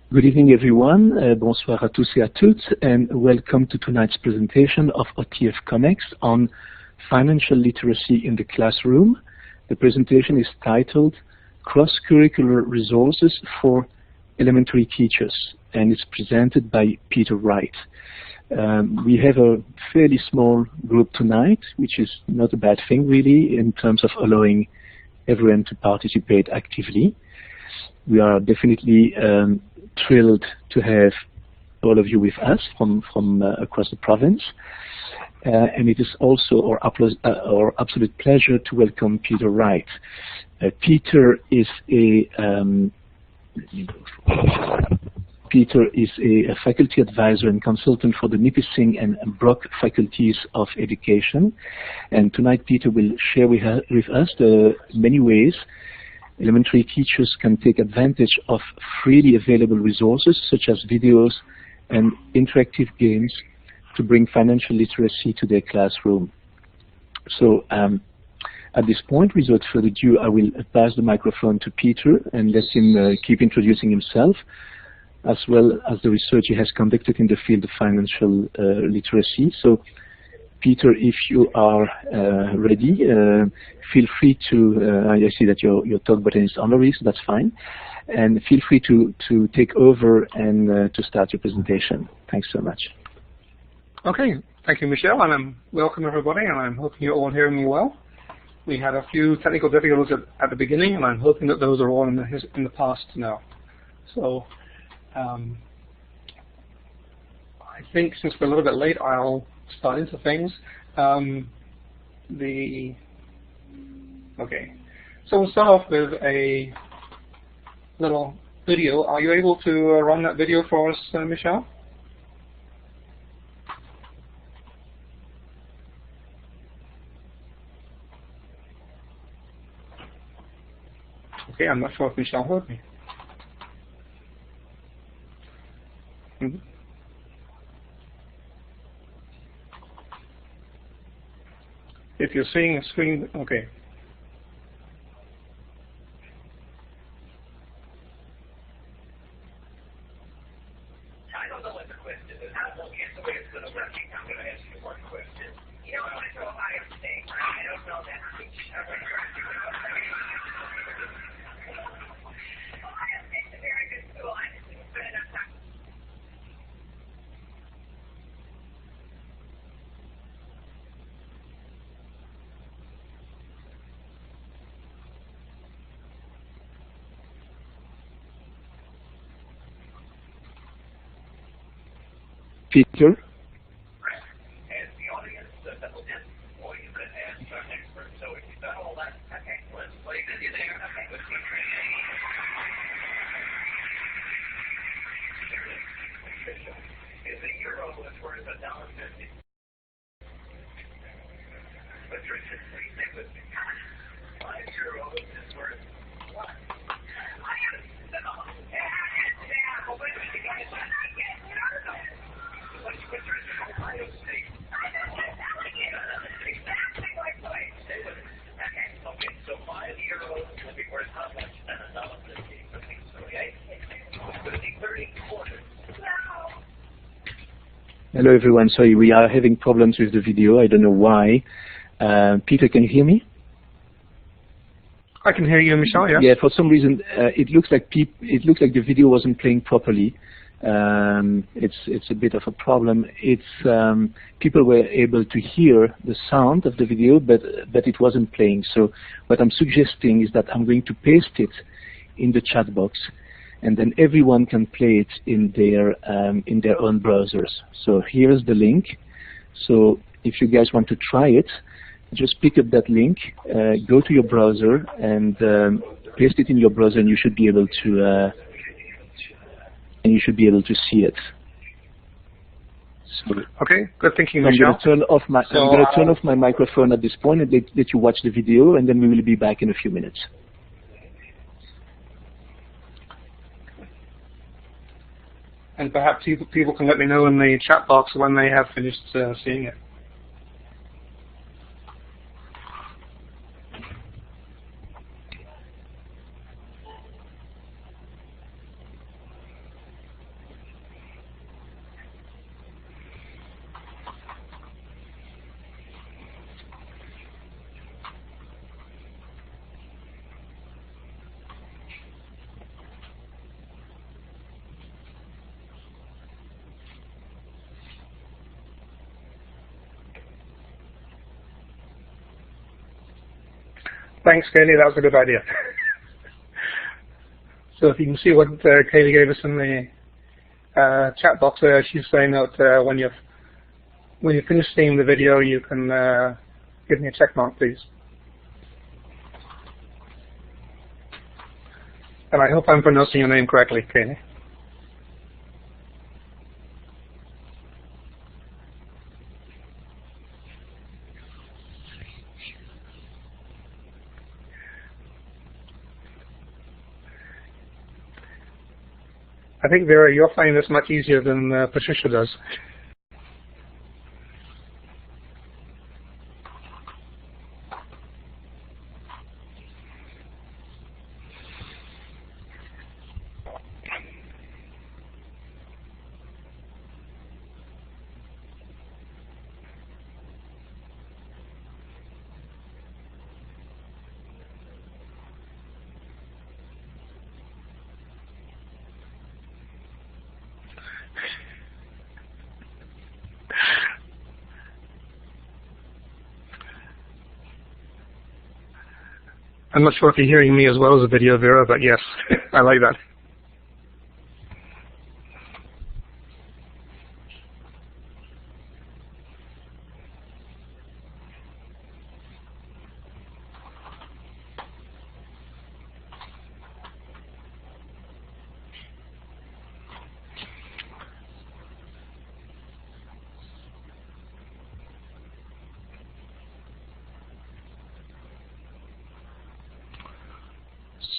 Good evening, everyone. Bonsoir à tous et à toutes, and welcome to tonight's presentation of OTF Connects on financial literacy in the classroom. The presentation is titled Cross-curricular Resources for Elementary Teachers, and it's presented by Peter Wright. We have a fairly small group tonight, which is not a bad thing, really, in terms of allowing everyone to participate actively. We are definitely thrilled to have all of you with us from across the province. And it is also our absolute pleasure to welcome Peter Wright. Peter is a faculty advisor and consultant for the Nipissing and Brock faculties of education. And tonight Peter will share with us the many ways elementary teachers can take advantage of freely available resources such as videos and interactive games to bring financial literacy to their classroom. So at this point, without further ado, I will pass the microphone to Peter and let him keep introducing himself, as well as the research he has conducted in the field of financial literacy. So Peter, if you are ready, feel free to, I see that your talk button is honorary, so that's fine. And feel free to take over and to start your presentation. Thanks so much. Okay, thank you, Michelle, and welcome everybody, and I'm hoping you're all hearing me well. We had a few technical difficulties at the beginning, and I'm hoping that those are all in the past now. So I think since we're a little bit late, I'll start into things. Okay, so we'll start off with a little video. Are you able to run that video for us, Michelle? Okay, I'm not sure if Michelle heard me. Mm-hmm. If you're seeing a screen, okay. I don't know what the question is. I won't get the way it's going to work. I'm going to ask you one question. You don't want to go by a mistake. I don't know that. It's a very good school. I just didn't spend enough time. Peter? As the audience, double dip, or you could ask our expert. So if you've done all that, okay, let's play video there. Okay, let's see. Is a euro is worth $1.50? Patricia, please stay with me. 5 euros is worth what? I haven't know. Yeah, well, wait a minute, you guys. I can't know. Patricia, Ohio State. I know what I'm telling you. Exactly my point. Stay with me. Okay, so 5 euros will be worth how much? $1.50. Okay? It's going to be 30 quarters. No. Hello, everyone. Sorry, we are having problems with the video. I don't know why. Peter, can you hear me? I can hear you, Michelle. Yes. Yeah. For some reason, it looks like the video wasn't playing properly. It's a bit of a problem. It's people were able to hear the sound of the video, but it wasn't playing. So what I'm suggesting is that I'm going to paste it in the chat box, and then everyone can play it in their own browsers. So here's the link. So if you guys want to try it, just pick up that link, go to your browser, and paste it in your browser, and you should be able to see it. So okay, good thinking, Michelle. I'm going to turn off my microphone at this point and let you watch the video, and then we will be back in a few minutes. And perhaps people can let me know in the chat box when they have finished seeing it. Thanks, Kaylee. That was a good idea. So if you can see what Kaylee gave us in the chat box there, she's saying that when you finish seeing the video, you can give me a check mark, please. And I hope I'm pronouncing your name correctly, Kaylee. I think, Vera, you're finding this much easier than Patricia does. I'm not sure if you're hearing me as well as the video, Vera, but yes, I like that.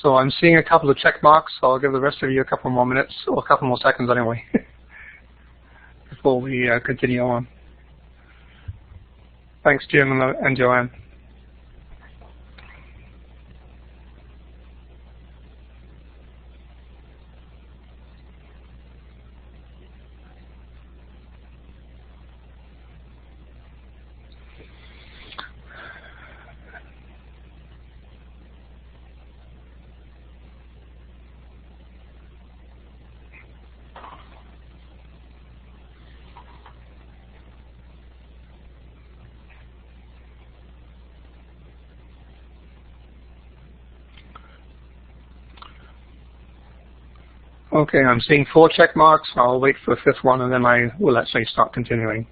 So I'm seeing a couple of check marks. So I'll give the rest of you a couple more minutes, or a couple more seconds anyway, before we continue on. Thanks, Jim and Joanne. Okay, I'm seeing 4 check marks. I'll wait for the 5th one, and then I will actually start continuing.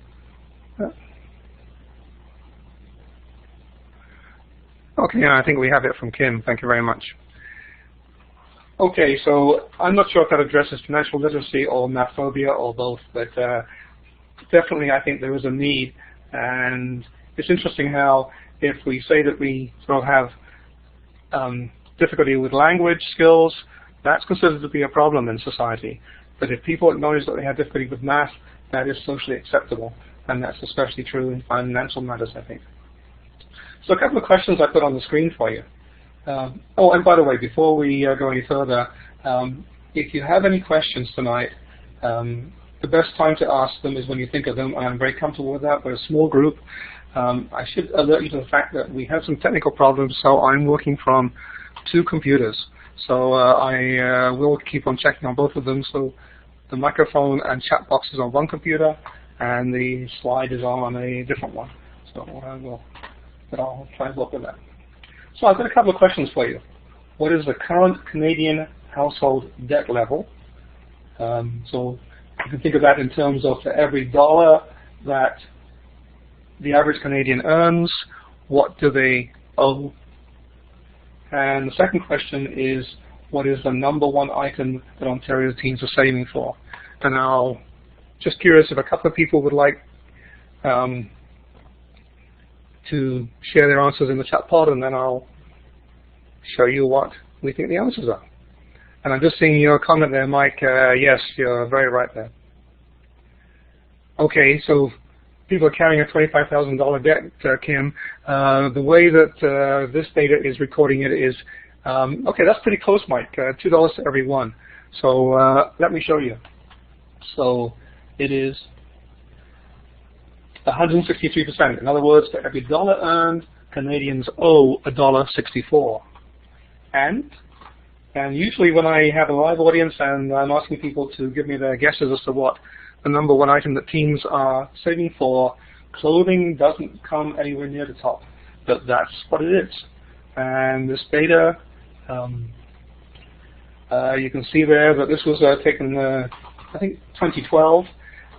Okay, I think we have it from Kim. Thank you very much. Okay, so I'm not sure if that addresses financial literacy or math phobia or both, but definitely I think there is a need. And it's interesting how if we say that we sort of have difficulty with language skills, that's considered to be a problem in society. But if people acknowledge that they have difficulty with math, that is socially acceptable. And that's especially true in financial matters, I think. So a couple of questions I put on the screen for you. Oh, and by the way, before we go any further, if you have any questions tonight, the best time to ask them is when you think of them. I'm very comfortable with that. We're a small group. I should alert you to the fact that we have some technical problems, so I'm working from 2 computers. So I will keep on checking on both of them. So the microphone and chat box is on one computer, and the slide is on a different one. So I'll try and work with that. So I've got a couple of questions for you. What is the current Canadian household debt level? So you can think of that in terms of for every dollar that the average Canadian earns, what do they owe? And the second question is, what is the #1 item that Ontario teens are saving for? And I'll just curious if a couple of people would like to share their answers in the chat pod, and then I'll show you what we think the answers are. And I'm just seeing your comment there, Mike. Yes, you're very right there. Okay, so people are carrying a $25,000 debt, Kim. The way that this data is recording it is, okay, that's pretty close, Mike, $2 to every one. So let me show you. So it is 163%. In other words, for every dollar earned, Canadians owe $1.64. And usually when I have a live audience and I'm asking people to give me their guesses as to what the #1 item that teens are saving for, clothing doesn't come anywhere near the top, but that's what it is. And this data, you can see there that this was taken, I think, 2012,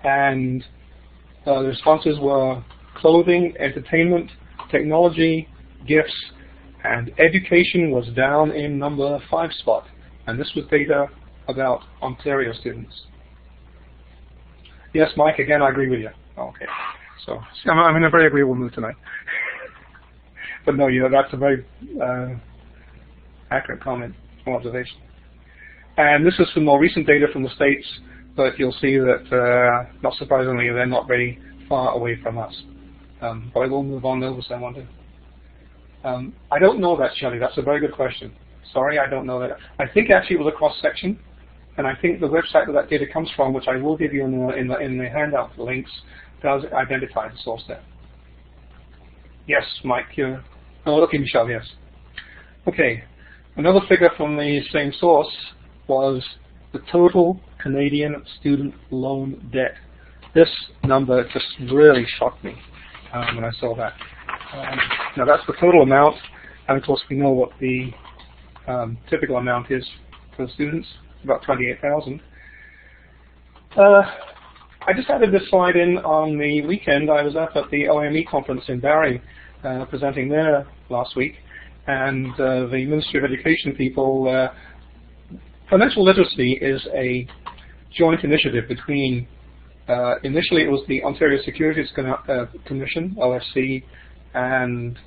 and the responses were clothing, entertainment, technology, gifts, and education was down in number 5 spot. And this was data about Ontario students. Yes, Mike, again, I agree with you. Okay. So I'm in a very agreeable mood tonight. But no, that's a very accurate comment or observation. And this is some more recent data from the States, but you'll see that, not surprisingly, they're not very far away from us. But I will move on over so I want to. I don't know that, Shelley. That's a very good question. Sorry, I don't know that. I think actually it was a cross-section, and I think the website that data comes from, which I will give you in the handout links, does identify the source there. Yes, Mike. Oh, okay, Michelle, yes. Okay. Another figure from the same source was the total Canadian student loan debt. This number just really shocked me when I saw that. Now that's the total amount, and of course we know what the typical amount is for the students, about $28,000. I just added this slide in on the weekend. I was up at the OME conference in Barrie presenting there last week, and the Ministry of Education people, financial literacy is a joint initiative between, initially it was the Ontario Securities Commission, OSC, and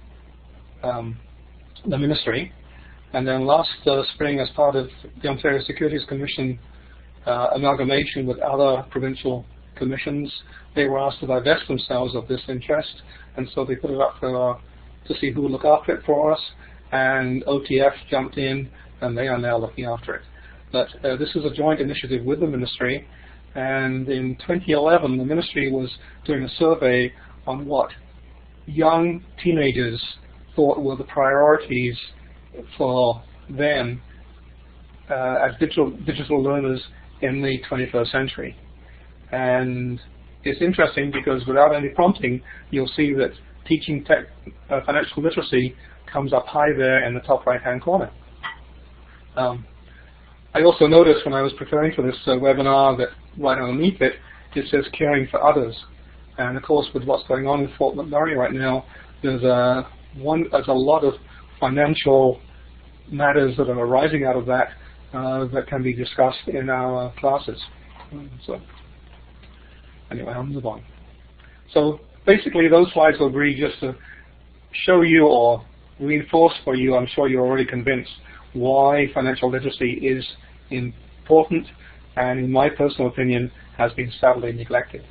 the Ministry. And then last spring, as part of the Ontario Securities Commission amalgamation with other provincial commissions, they were asked to divest themselves of this interest, and so they put it up to see who would look after it for us, and OTF jumped in, and they are now looking after it. But this is a joint initiative with the Ministry, and in 2011, the Ministry was doing a survey on what young teenagers thought were the priorities for them as digital learners in the 21st century. And it's interesting because without any prompting, you'll see that teaching financial literacy comes up high there in the top right-hand corner. I also noticed when I was preparing for this webinar that right underneath it, it says caring for others. And of course, with what's going on in Fort McMurray right now, there's a lot of financial matters that are arising out of that that can be discussed in our classes. So anyway, I'll move on. So basically, those slides will be just to show you or reinforce for you, I'm sure you're already convinced, why financial literacy is important and, in my personal opinion, has been sadly neglected.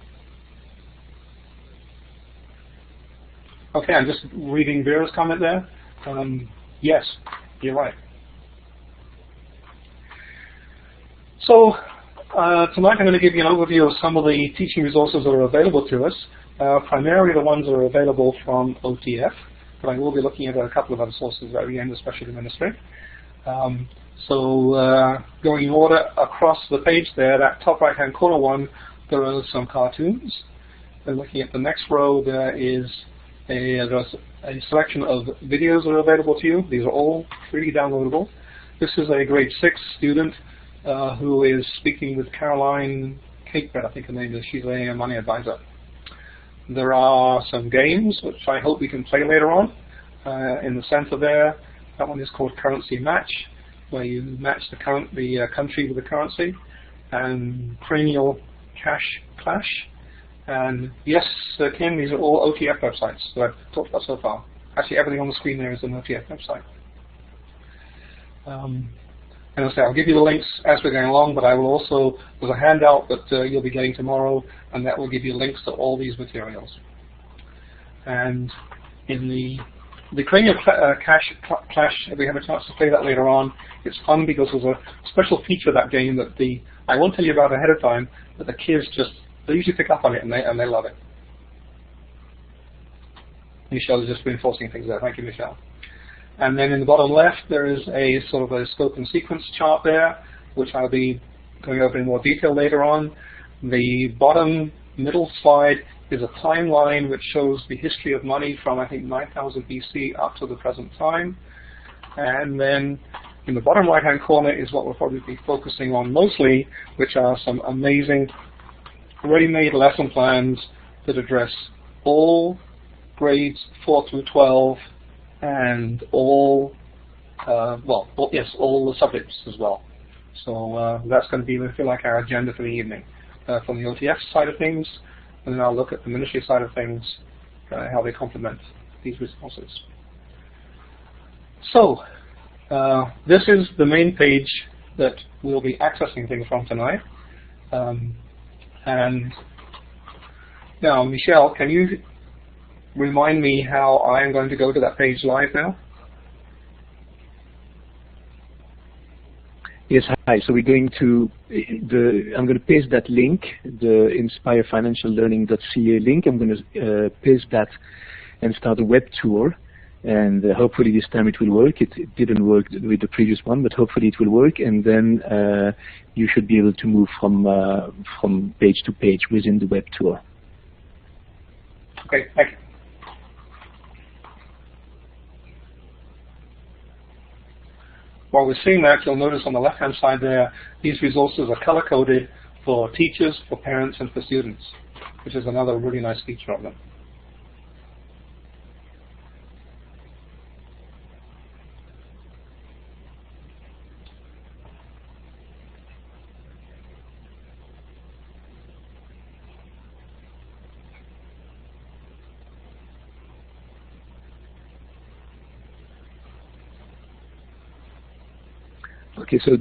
Okay, I'm just reading Vera's comment there. Yes, you're right. So tonight I'm going to give you an overview of some of the teaching resources that are available to us, primarily the ones that are available from OTF, but I will be looking at a couple of other sources at the end, especially the Ministry. So going in order across the page there, that top right-hand corner one, there are some cartoons. And looking at the next row, there is there's a selection of videos that are available to you. These are all freely downloadable. This is a grade 6 student who is speaking with Caroline Catebread, I think her name is. She's a money advisor. There are some games, which I hope we can play later on. In the center there, that one is called Currency Match, where you match the country with the currency, and Cranial Cash Clash. And yes, Kim, these are all OTF websites that I've talked about so far. Actually, everything on the screen there is an OTF website. And I'll say I'll give you the links as we're going along, but I will also, there's a handout that you'll be getting tomorrow, and that will give you links to all these materials. And in the Cranial Cash Clash, if we have a chance to play that later on, it's fun because there's a special feature of that game that I won't tell you about ahead of time, but the kids they usually pick up on it and they love it. Michelle is just reinforcing things there. Thank you, Michelle. And then in the bottom left, there is a sort of a scope and sequence chart there, which I'll be going over in more detail later on. The bottom middle slide is a timeline which shows the history of money from, I think, 9000 BC up to the present time. And then in the bottom right-hand corner is what we'll probably be focusing on mostly, which are some amazing ready-made lesson plans that address all grades 4 through 12 and all the subjects as well. So that's going to be, I feel like, our agenda for the evening. From the OTF side of things, and then I'll look at the ministry side of things, how they complement these resources. So, this is the main page that we'll be accessing things from tonight. And now, Michelle, can you remind me how I am going to go to that page live now? Yes, hi. So we're going to, I'm going to paste that link, the inspirefinanciallearning.ca link. I'm going to paste that and start a web tour. And hopefully this time it will work. It didn't work with the previous one, but hopefully it will work. And then you should be able to move from page to page within the web tour. Okay, thank you. While we're seeing that, you'll notice on the left-hand side there, these resources are color-coded for teachers, for parents, and for students, which is another really nice feature of them. Okay, so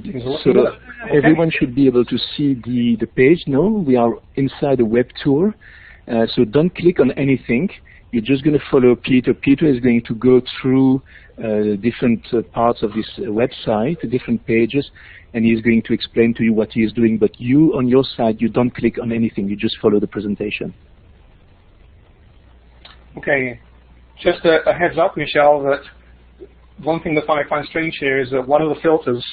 everyone should be able to see the page now. We are inside a web tour, so don't click on anything. You're just going to follow Peter. Peter is going to go through different parts of this website, different pages, and he's going to explain to you what he is doing. But you, on your side, you don't click on anything. You just follow the presentation. Okay, just a heads up, Michelle, that one thing that I find strange here is that one of the filters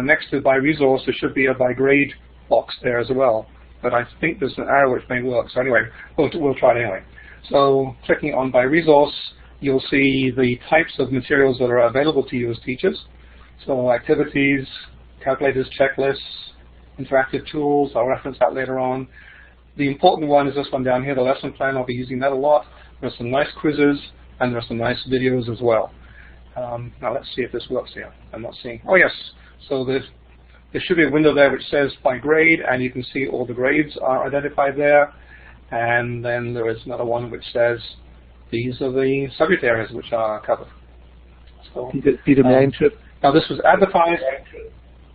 next to by resource, there should be a by grade box there as well. But I think there's an arrow which may work. So anyway, we'll try it anyway. So clicking on by resource, you'll see the types of materials that are available to you as teachers. So activities, calculators, checklists, interactive tools. I'll reference that later on. The important one is this one down here, the lesson plan. I'll be using that a lot. There's some nice quizzes, and there's some nice videos as well. Now let's see if this works here. I'm not seeing. Oh yes. So there should be a window there which says by grade, and you can see all the grades are identified there. And then there is another one which says these are the subject areas which are covered. So, Peter, may I interrupt? Now this was advertised.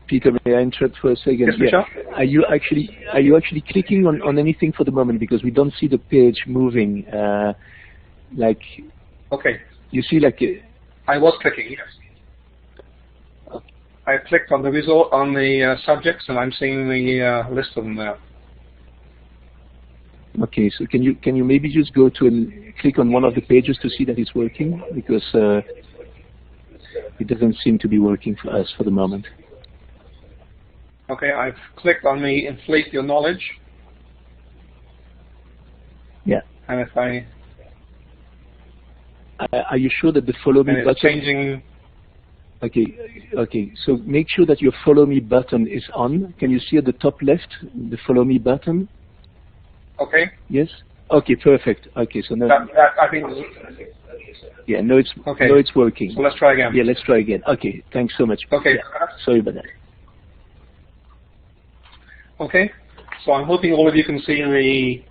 Peter, may I interrupt for a second? Yes, Michelle? Are you actually clicking on anything for the moment, because we don't see the page moving? Okay. You see, I was clicking. Yes. I clicked on the result on the subjects, and I'm seeing the list of them there. Okay, so can you maybe just go to and click on one of the pages to see that it's working, because it doesn't seem to be working for us for the moment. Okay, I've clicked on the inflate your knowledge. Yeah. And if I are you sure that the follow me button? Changing. Okay. So make sure that your follow me button is on. Can you see at the top left the follow me button? Okay. Yes. Okay. Perfect. Okay. So now. I think. Yeah. No, it's okay. No, it's working. So let's try again. Yeah. Let's try again. Okay. Thanks so much. Okay. Yeah. Sorry about that. Okay. So I'm hoping all of you can see the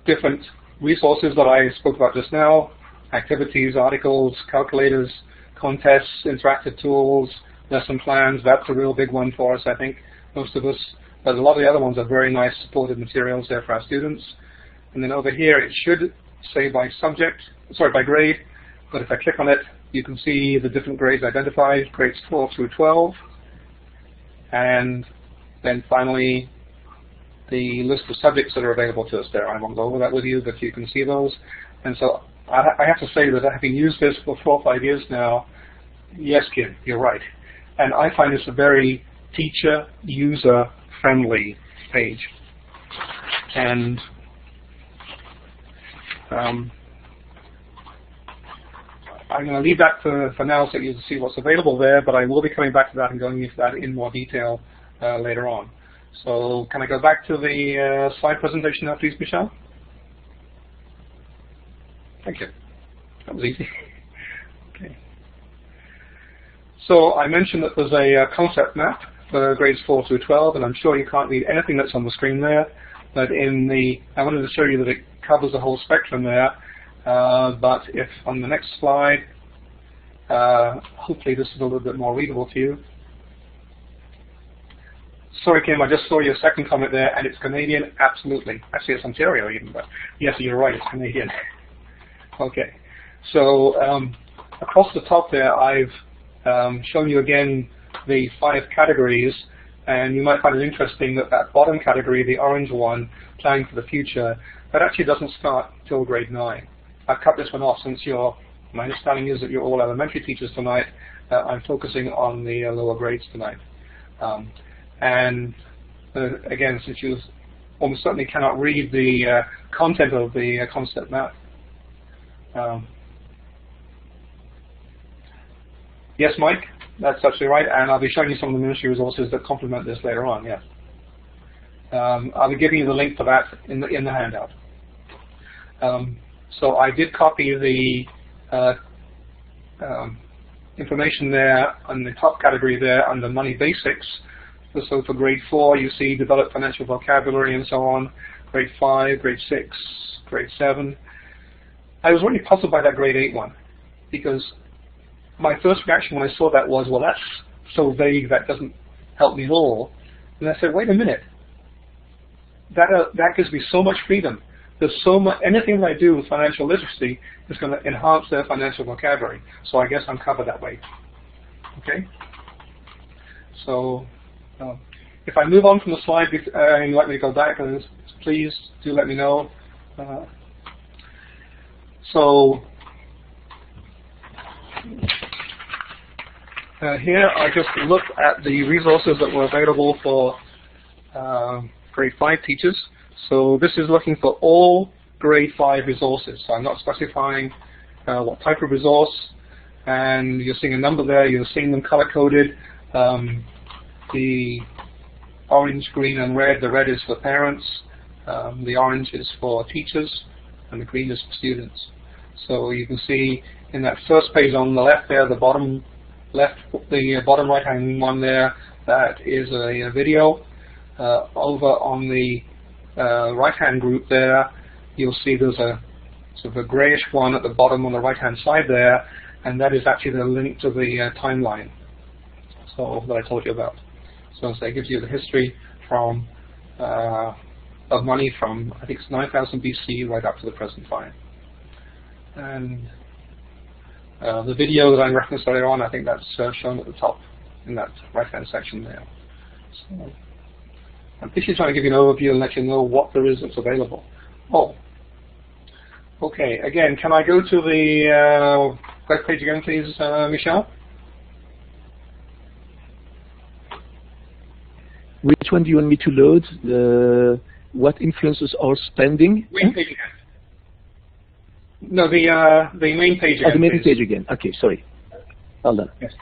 different resources that I spoke about just now. Activities, articles, calculators, contests, interactive tools, lesson plans. That's a real big one for us, I think, most of us. But a lot of the other ones are very nice supported materials there for our students. And then over here, it should say by grade. But if I click on it, you can see the different grades identified, grades 12 through 12. And then finally, the list of subjects that are available to us there. I won't go over that with you, but you can see those. And so I have to say that having used this for 4 or 5 years now, yes, Kim, you're right. And I find this a very teacher, user-friendly page. And I'm going to leave that for now so you can see what's available there, but I will be coming back to that and going into that in more detail later on. So can I go back to the slide presentation now, please, Michelle? Thank you. That was easy. Okay. So I mentioned that there's a concept map for grades 4 through 12, and I'm sure you can't read anything that's on the screen there, but I wanted to show you that it covers the whole spectrum there. But if on the next slide, hopefully this is a little bit more readable to you. Sorry, Kim, I just saw your second comment there, and it's Canadian, absolutely. Actually, it's Ontario even, but yes, you're right, it's Canadian. Okay, so across the top there, I've shown you again the 5 categories, and you might find it interesting that that bottom category, the orange one, planning for the future, that actually doesn't start till grade 9. I've cut this one off since my understanding is that you're all elementary teachers tonight. I'm focusing on the lower grades tonight. And again, since you almost certainly cannot read the content of the concept map. Yes, Mike, that's absolutely right, and I'll be showing you some of the ministry resources that complement this later on, yes. I'll be giving you the link for that in the handout. So I did copy the information there on the top category there under Money Basics. So for grade 4, you see develop financial vocabulary and so on. Grade 5, grade 6, grade 7. I was really puzzled by that grade 8 one, because my first reaction when I saw that was, well, that's so vague, that doesn't help me at all. And I said, wait a minute. That gives me so much freedom. There's so much, anything that I do with financial literacy is going to enhance their financial vocabulary. So I guess I'm covered that way. Okay? So if I move on from the slide and you'd like me to go back, please do let me know. Here I just looked at the resources that were available for grade 5 teachers. So this is looking for all grade 5 resources. So I'm not specifying what type of resource, and you're seeing a number there, you're seeing them color-coded. The orange, green, and red, the red is for parents, the orange is for teachers, and the green is for students. So you can see in that first page on the left there, the bottom left, the bottom right-hand one there, that is a video. Over on the right-hand group there, you'll see there's a sort of a grayish one at the bottom on the right-hand side there, and that is actually the link to the timeline that I told you about. So it gives you the history from of money from, I think it's 9,000 BC right up to the present time. And the video that I referenced earlier on, I think that's shown at the top in that right-hand section there. So I'm basically trying to give you an overview and let you know what there is that's available. Oh, okay. Again, can I go to the web page again, please, Michelle? Which one do you want me to load? What influences our spending? Main page again. No, the main page again. Oh, the main page again. Okay, sorry. Hold on. Yes.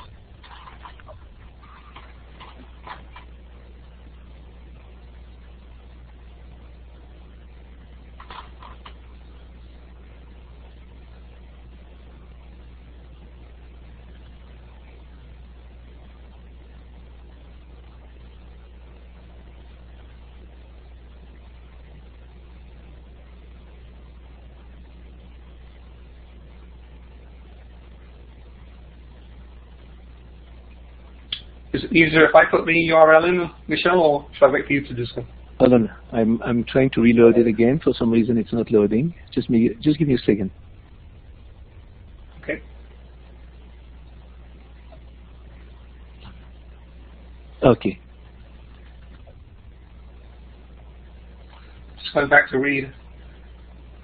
Is it easier if I put the URL in, Michelle, or should I wait for you to do so? Hold on. I'm trying to reload it again. For some reason, it's not loading. Just give me a second. Okay. Okay. Just going back to read.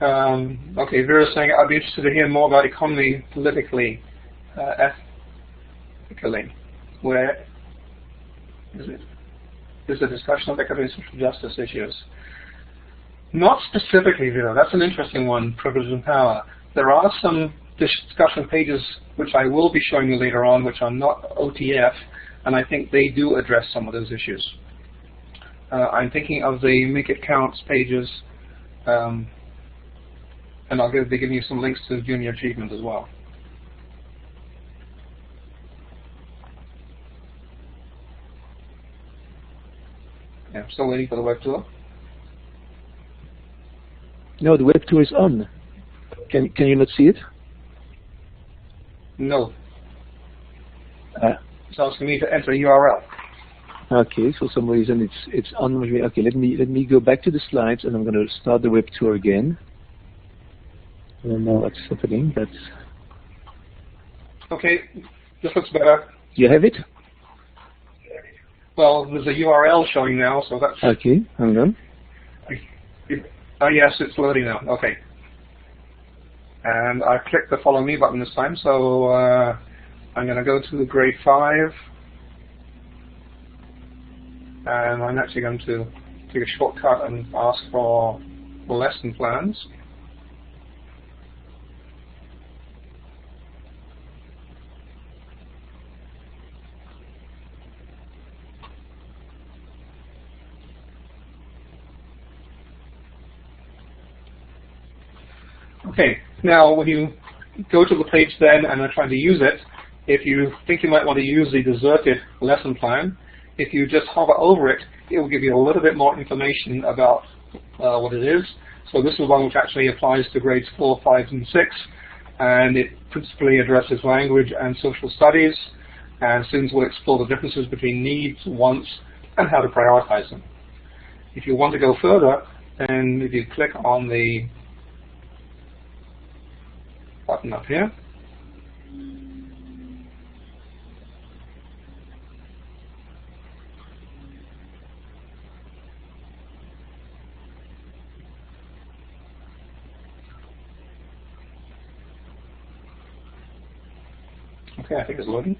Okay, Vera's saying, I'd be interested to hear more about economy politically, ethically. Where is it? There's a discussion of economic and social justice issues. Not specifically, Vera. That's an interesting one, privilege and power. There are some discussion pages which I will be showing you later on, which are not OTF, and I think they do address some of those issues. I'm thinking of the Make It Counts pages, and I'll be giving you some links to Junior Achievement as well. Yeah, I'm still waiting for the web tour. No, the web tour is on. Can you not see it? No. It's asking me to enter a URL. Okay, for some reason it's on. Okay, let me go back to the slides, and I'm going to start the web tour again. I don't know what's happening. That's okay. This looks better. You have it? Well, there's a URL showing now, so that's okay. Hang on. Oh yes, it's loading now. Okay. And I clicked the Follow Me button this time, so I'm going to go to grade 5, and I'm actually going to take a shortcut and ask for the lesson plans. Okay, now when you go to the page then and are trying to use it, if you think you might want to use the deserted lesson plan, if you just hover over it, it will give you a little bit more information about what it is. So this is one which actually applies to grades 4, 5, and 6, and it principally addresses language and social studies, and students will explore the differences between needs, wants, and how to prioritize them. If you want to go further, then if you click on the button up here, okay, I think it's loading.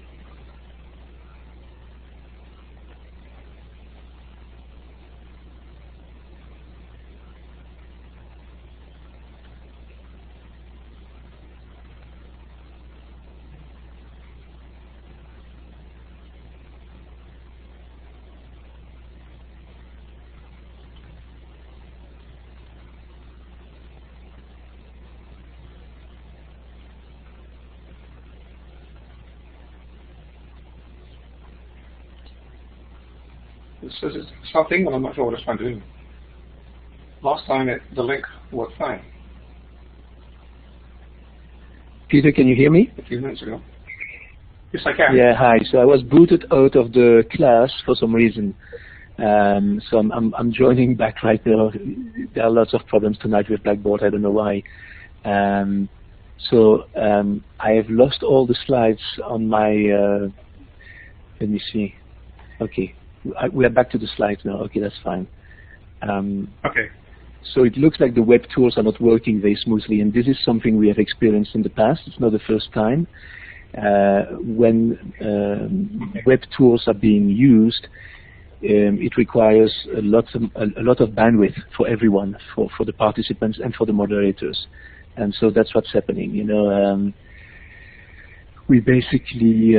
It says it's something, but I'm not sure what it's trying to do. Last time the link worked fine. Peter, can you hear me? A few minutes ago. Yes, I can. Yeah, hi. So I was booted out of the class for some reason. So I'm joining back right now. There are lots of problems tonight with Blackboard. I don't know why. So I have lost all the slides on my. Let me see. Okay. We are back to the slides now. Okay, that's fine. Okay. So it looks like the web tools are not working very smoothly, and this is something we have experienced in the past. It's not the first time. When web tools are being used, it requires a lot of bandwidth for everyone, for the participants and for the moderators, and so that's what's happening. You know, we basically.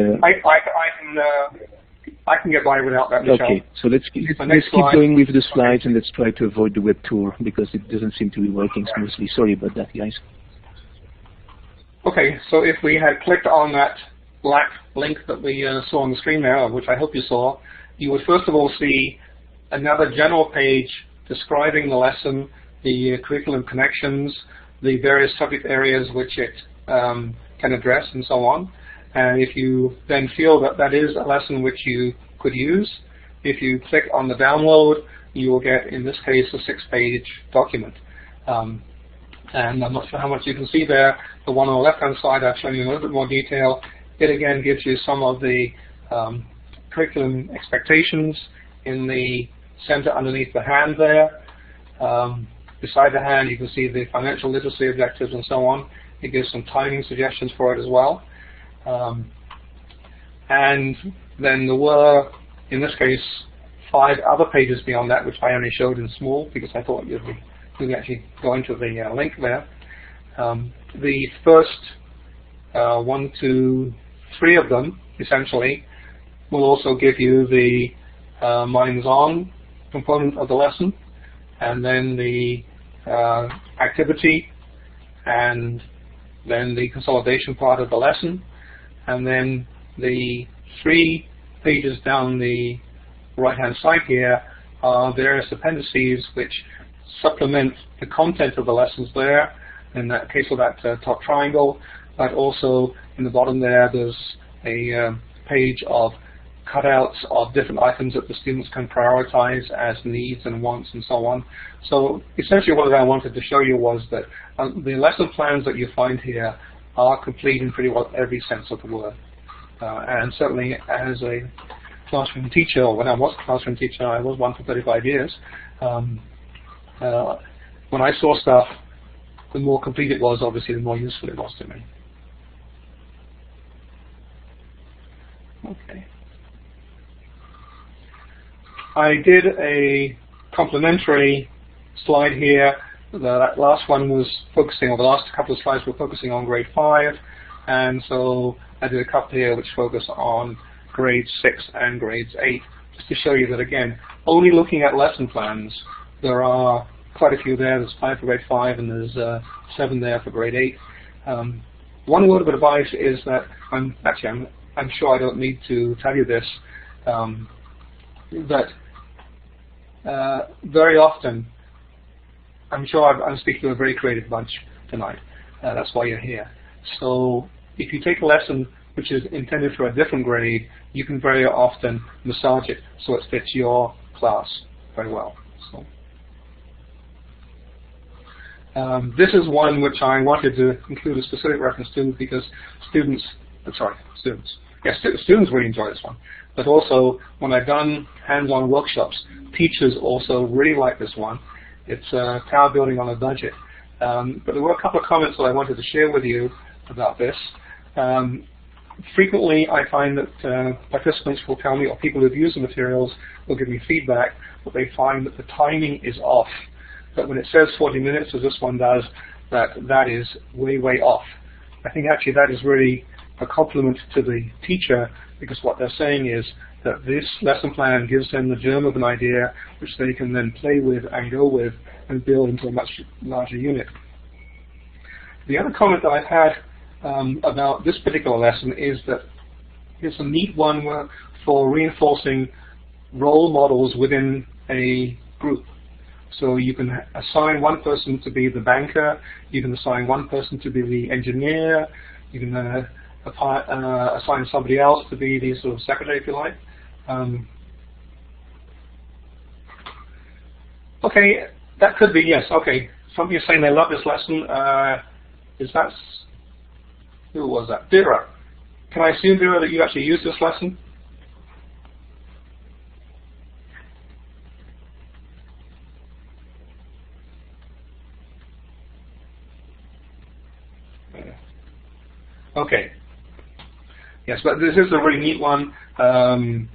I can get by without that, Michelle. Okay, so let's keep going with the slides, and let's try to avoid the web tour because it doesn't seem to be working smoothly. Sorry about that, guys. Okay, so if we had clicked on that black link that we saw on the screen there, which I hope you saw, you would first of all see another general page describing the lesson, the curriculum connections, the various subject areas which it can address, and so on. And if you then feel that that is a lesson which you could use, if you click on the download, you will get, in this case, a 6-page document. And I'm not sure how much you can see there. The one on the left-hand side, I've shown you in a little bit more detail. It again gives you some of the curriculum expectations in the center underneath the hand there. Beside the hand, you can see the financial literacy objectives and so on. It gives some timing suggestions for it as well. And then there were, in this case, 5 other pages beyond that, which I only showed in small because I thought you'd actually go into the link there. The first 1, 2, 3 of them, essentially. We'll also give you the minds-on component of the lesson, and then the activity, and then the consolidation part of the lesson, and then the 3 pages down the right-hand side here are various appendices which supplement the content of the lessons there, in that case of that top triangle, but also in the bottom there's a page of cutouts of different items that the students can prioritize as needs and wants and so on. So essentially what I wanted to show you was that the lesson plans that you find here are complete in pretty well every sense of the word. And certainly as a classroom teacher, or when I was a classroom teacher, I was one for 35 years, when I saw stuff, the more complete it was, obviously, the more useful it was to me. Okay. I did a complementary slide here. That last one was focusing, or the last couple of slides were focusing on grade 5, and so I did a couple here which focus on grades 6 and grades 8, just to show you that, again, only looking at lesson plans, there are quite a few there. There's 5 for grade 5, and there's 7 there for grade 8. One word of advice is that, I'm sure I don't need to tell you this, that very often, I'm sure I'm speaking to a very creative bunch tonight. That's why you're here. So if you take a lesson which is intended for a different grade, you can very often massage it so it fits your class very well. So, this is one which I wanted to include a specific reference to because students really enjoy this one. But also, when I've done hands-on workshops, teachers also really like this one. It's tower building on a budget. But there were a couple of comments that I wanted to share with you about this. Frequently, I find that participants will tell me, or people who've used the materials will give me feedback, that they find that the timing is off. That when it says 40 minutes, as this one does, that is way, way off. I think actually that is really a compliment to the teacher, because what they're saying is that this lesson plan gives them the germ of an idea which they can then play with and go with and build into a much larger unit. The other comment that I've had about this particular lesson is that it's a neat one for reinforcing role models within a group. So you can assign one person to be the banker, you can assign one person to be the engineer, you can assign somebody else to be the sort of secretary, if you like. Okay, that could be, yes, okay. Somebody is saying they love this lesson. Who was that? Vera. Can I assume, Vera, that you actually used this lesson? Okay. Yes, but this is a really neat one. And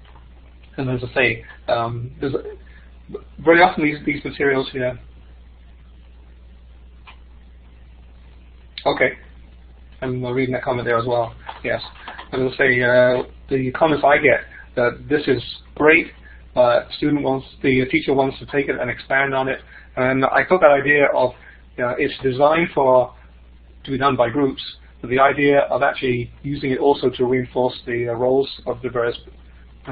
as I say, there's very often these materials here. Okay. I'm reading that comment there as well. Yes. As I say, the comments I get that this is great. The teacher wants to take it and expand on it. And I thought that idea of it's designed to be done by groups. The idea of actually using it also to reinforce the roles of the various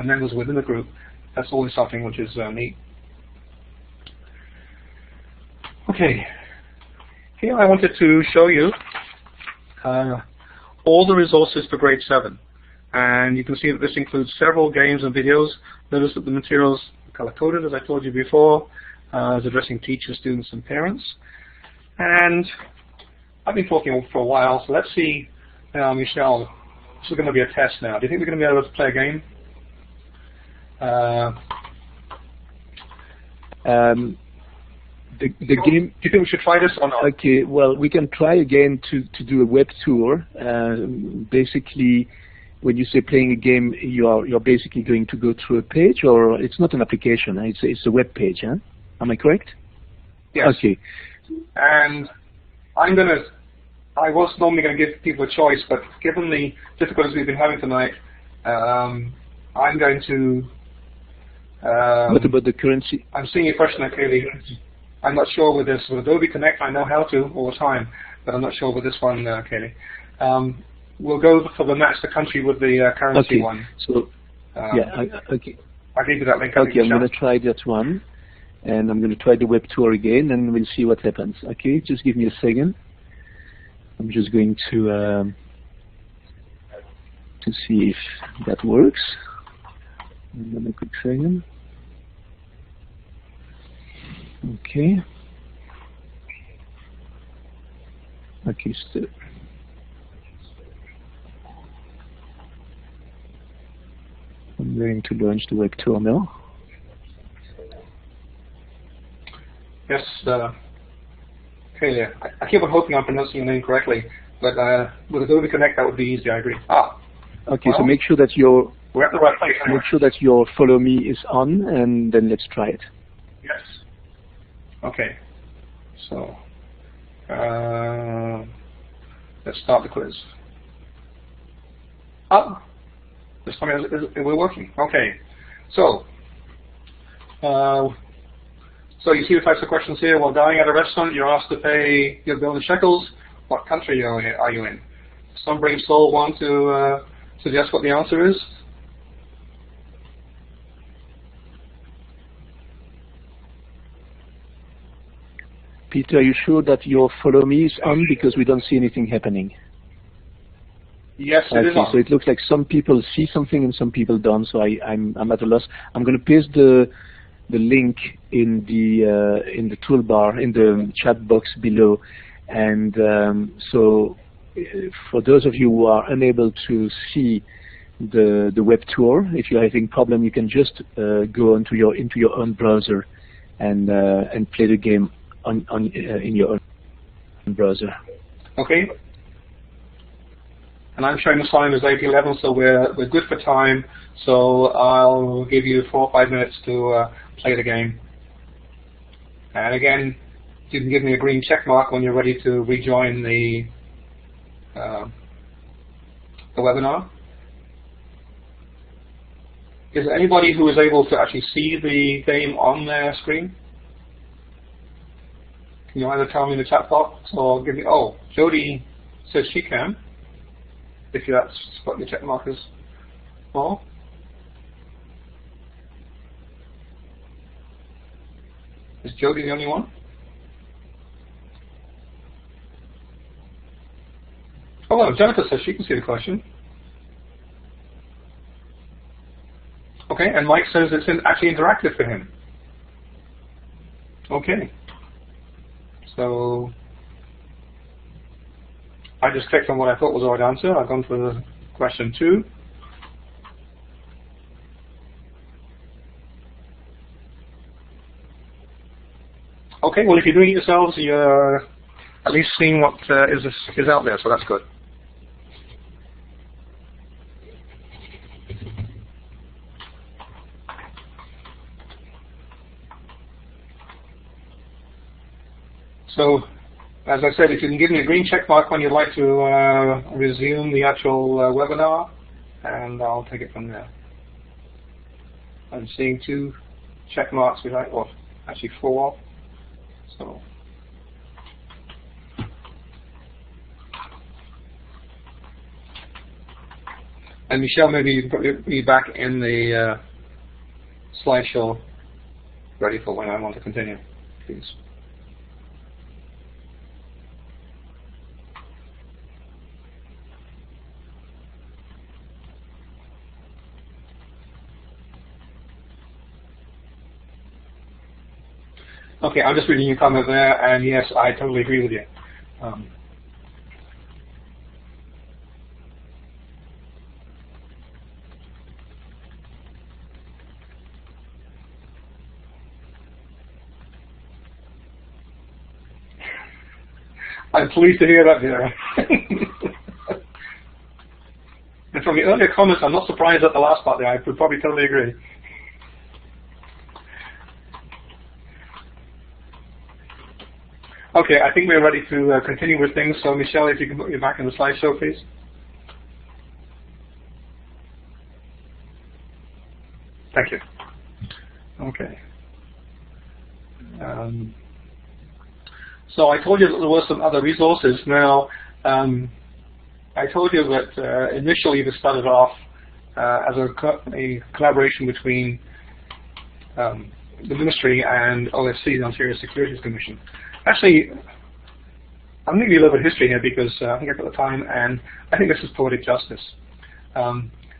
members within the group, that's always something which is neat. Okay, here I wanted to show you all the resources for grade 7. And you can see that this includes several games and videos. Notice that the materials are color-coded, as I told you before, is addressing teachers, students, and parents. And I've been talking for a while, so let's see, Michelle, this is going to be a test now. Do you think we're going to be able to play a game? The game. Do you think we should try this or not? Okay, well, we can try again to do a web tour. Basically, when you say playing a game, you're basically going to go through a page, or it's not an application, it's a web page, huh? Am I correct? Yes. Okay. And I'm going to I was normally going to give people a choice, but given the difficulties we've been having tonight, I'm going to... what about the currency? I'm seeing your question there clearly. I'm not sure with this. With Adobe Connect, I know how to all the time, but I'm not sure with this one, Kaylee. We'll go for the match the country with the currency one. So, okay. I'll give you that link. Okay, I'm going to try that one, and I'm going to try the web tour again, and we'll see what happens. Okay, just give me a second. I'm just going to see if that works. Hold on a quick second. Okay. Okay, so I'm going to launch the web tour now. Yes, Kaylee, I keep on hoping I'm pronouncing your name correctly, but with Adobe Connect that would be easy, I agree. Okay, well, so make sure that we're at the right place anyway. Make sure that your follow me is on, and then let's try it. Yes. Okay. So, let's start the quiz. This time we're working. Okay. So, you see the types of questions here. While dining at a restaurant, you're asked to pay your bill in shekels. What country are you in? Some brave soul want to suggest what the answer is. Peter, are you sure that your follow me is on, because we don't see anything happening? Yes, it is on. So it looks like some people see something and some people don't. So I'm at a loss. I'm going to paste the link in the toolbar, in the chat box below, and so for those of you who are unable to see the web tour, if you're having problem, you can just go into your own browser and play the game in your own browser. Okay. And I'm showing the time is 8:11, so we're good for time. So I'll give you 4 or 5 minutes to play the game. And again, you can give me a green check mark when you're ready to rejoin the webinar. Is there anybody who is able to actually see the game on their screen? Can you either tell me in the chat box or give me... Oh, Jody says she can. If that's what your check mark is for. Is Jody the only one? Oh, well, Jennifer says she can see the question. Okay, and Mike says it's actually interactive for him. Okay. So I just clicked on what I thought was the right answer. I've gone for the question 2. Okay, well, if you're doing it yourselves, you're at least seeing what is out there, so that's good. So, as I said, if you can give me a green check mark when you'd like to resume the actual webinar, and I'll take it from there. I'm seeing 2 check marks, well, actually 4. So, and Michelle, maybe you can be back in the slideshow ready for when I want to continue, please. Okay, I'm just reading your comment there, and yes, I totally agree with you. I'm pleased to hear that, Vera. And from the earlier comments, I'm not surprised at the last part there. I would probably totally agree. Okay, I think we're ready to continue with things. So, Michelle, if you can put me back in the slideshow, please. Thank you. Okay. So I told you that there were some other resources. Now, I told you that initially this started off as a collaboration between the Ministry and OSC, the Ontario Securities Commission. Actually, I'm going to give you a little bit of history here because I think I've got the time, and I think this is poetic justice.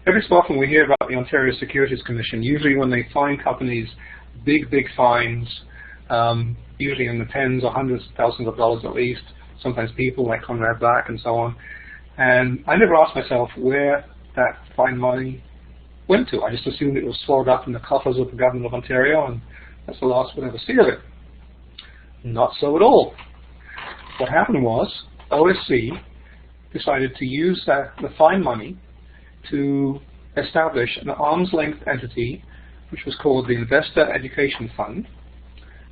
Every so often we hear about the Ontario Securities Commission, usually when they fine companies big fines, usually in the tens or hundreds of thousands of dollars at least, sometimes people like Conrad Black and so on. And I never asked myself where that fine money went to. I just assumed it was swallowed up in the coffers of the government of Ontario, and that's the last we'll ever see of it. Not so at all. What happened was OSC decided to use the fine money to establish an arm's-length entity which was called the Investor Education Fund,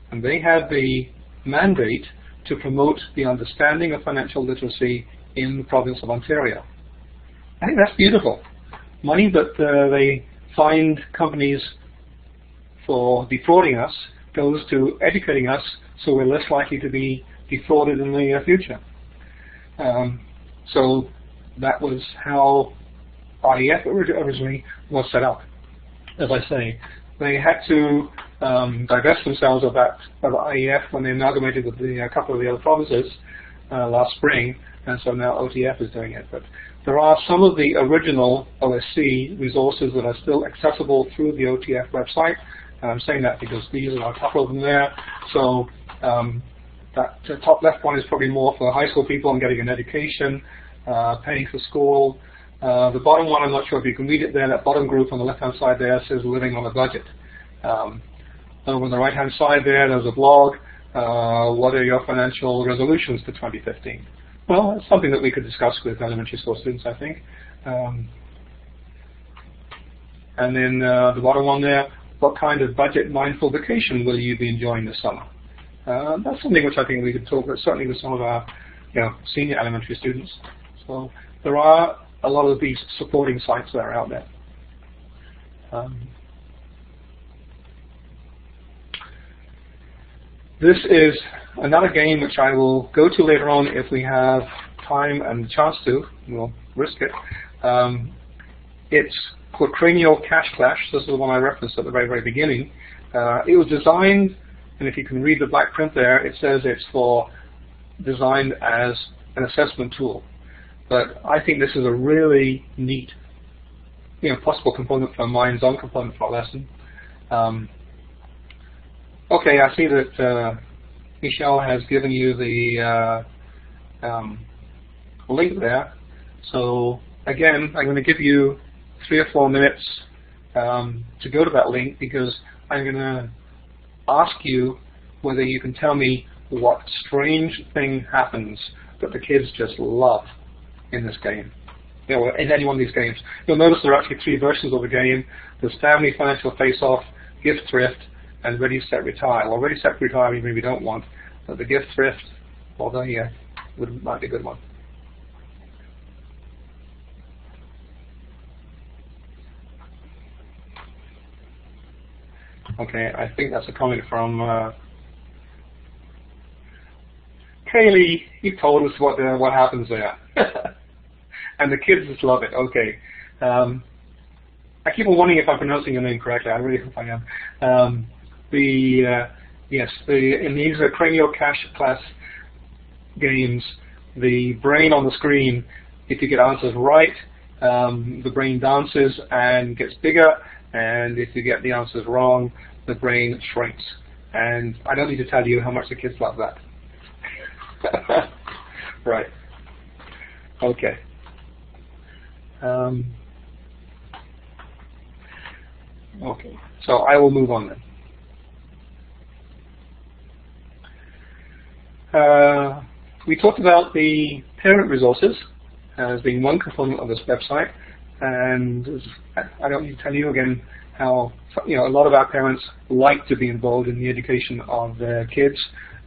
and they had the mandate to promote the understanding of financial literacy in the province of Ontario. I think that's beautiful. Money that they fined companies for defrauding us goes to educating us so we're less likely to be defrauded in the future. So that was how IEF originally was set up. As I say, they had to divest themselves of IEF when they amalgamated with a couple of the other provinces last spring, and so now OTF is doing it. But there are some of the original OSC resources that are still accessible through the OTF website. And I'm saying that because these are a couple of them there. So that top left one is probably more for high school people and getting an education, paying for school. The bottom one, I'm not sure if you can read it there. That bottom group on the left-hand side there says living on a budget. Over on the right-hand side there's a blog. What are your financial resolutions for 2015? Well, it's something that we could discuss with elementary school students, I think. And then the bottom one there, what kind of budget-mindful vacation will you be enjoying this summer? That's something which I think we could talk about, certainly with some of our senior elementary students. So there are a lot of these supporting sites that are out there. This is another game which I will go to later on if we have time and the chance to. We'll risk it. It's Quadranial Cash Clash. This is the one I referenced at the very beginning. It was designed, and if you can read the black print there, it says it's designed as an assessment tool. But I think this is a really neat, possible component for a minds-on component for a lesson. Okay, I see that Michelle has given you the link there. So again, I'm going to give you 3 or 4 minutes to go to that link because I'm going to ask you whether you can tell me what strange thing happens that the kids just love in this game. In any one of these games. You'll notice there are actually 3 versions of the game. There's Family Financial Face-Off, Gift Thrift, and Ready, Set, Retire. Well, Ready, Set, Retire we maybe don't want, but the Gift Thrift, although might be a good one. Okay, I think that's a comment from Kaylee. You told us what happens there. And the kids just love it. Okay. I keep on wondering if I'm pronouncing your name correctly. I really hope I am. In these cranial cash class games, the brain on the screen, if you get answers right, the brain dances and gets bigger, and if you get the answers wrong, the brain shrinks. And I don't need to tell you how much the kids love that. Right. Okay. Okay, so I will move on then. We talked about the parent resources as being one component of this website, and I don't need to tell you again how a lot of our parents like to be involved in the education of their kids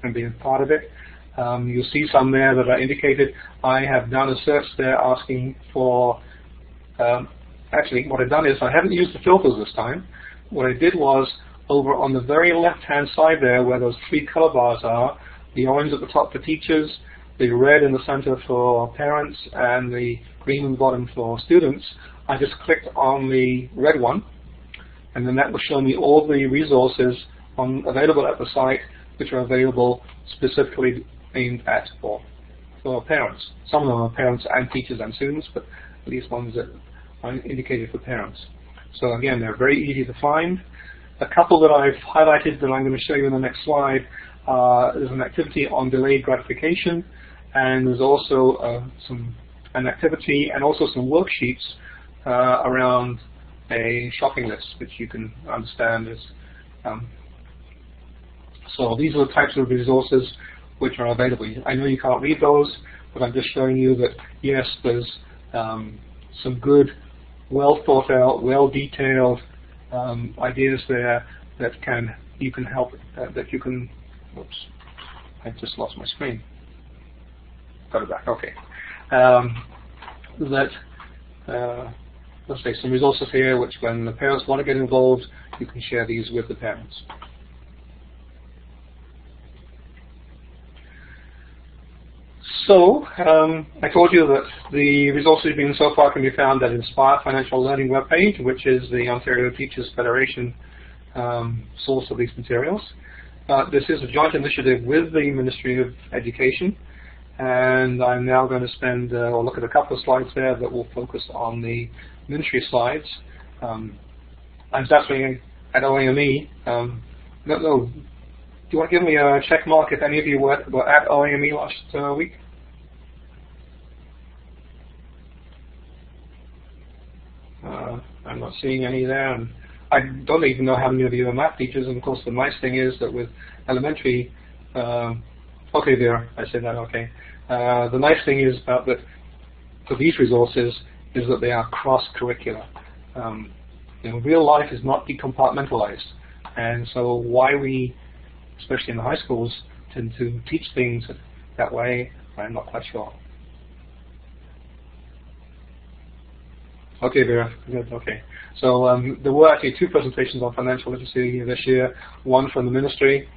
and being part of it. You'll see some there that are indicated. I have done a search there asking for, actually what I've done is I haven't used the filters this time. What I did was over on the very left-hand side there where those three color bars are, the orange at the top for teachers, the red in the center for parents, and the green in the bottom for students, I just clicked on the red one, and then that will show me all the resources available at the site which are available specifically aimed at for parents. Some of them are parents and teachers and students, but these ones that are indicated for parents. So again, they're very easy to find. A couple that I've highlighted that I'm going to show you in the next slide, there's an activity on delayed gratification, and there's also an activity and also some worksheets around a shopping list, which you can understand is. So these are the types of resources which are available. I know you can't read those, but I'm just showing you that yes, there's some good, well thought out, well detailed ideas there that you can help. Whoops, I just lost my screen. Got it back. Okay. Let's say some resources here which when the parents want to get involved, you can share these with the parents. So, I told you that the resources being so far can be found at Inspire Financial Learning webpage, which is the Ontario Teachers Federation source of these materials. This is a joint initiative with the Ministry of Education, and I'm now going to spend or look at a couple of slides there that will focus on the ministry slides. I'm actually at OAME. No, do you want to give me a check mark if any of you were at OAME last week? I'm not seeing any there, and I don't even know how many of you are math teachers. And of course, the nice thing is that with elementary, okay, Vera, I said that. Okay. The nice thing is about that for these resources is that they are cross-curricular. Real life is not decompartmentalized, and so why we, especially in the high schools, tend to teach things that way, I'm not quite sure. Okay, Vera, good, okay. So there were actually two presentations on financial literacy this year, one from the ministry,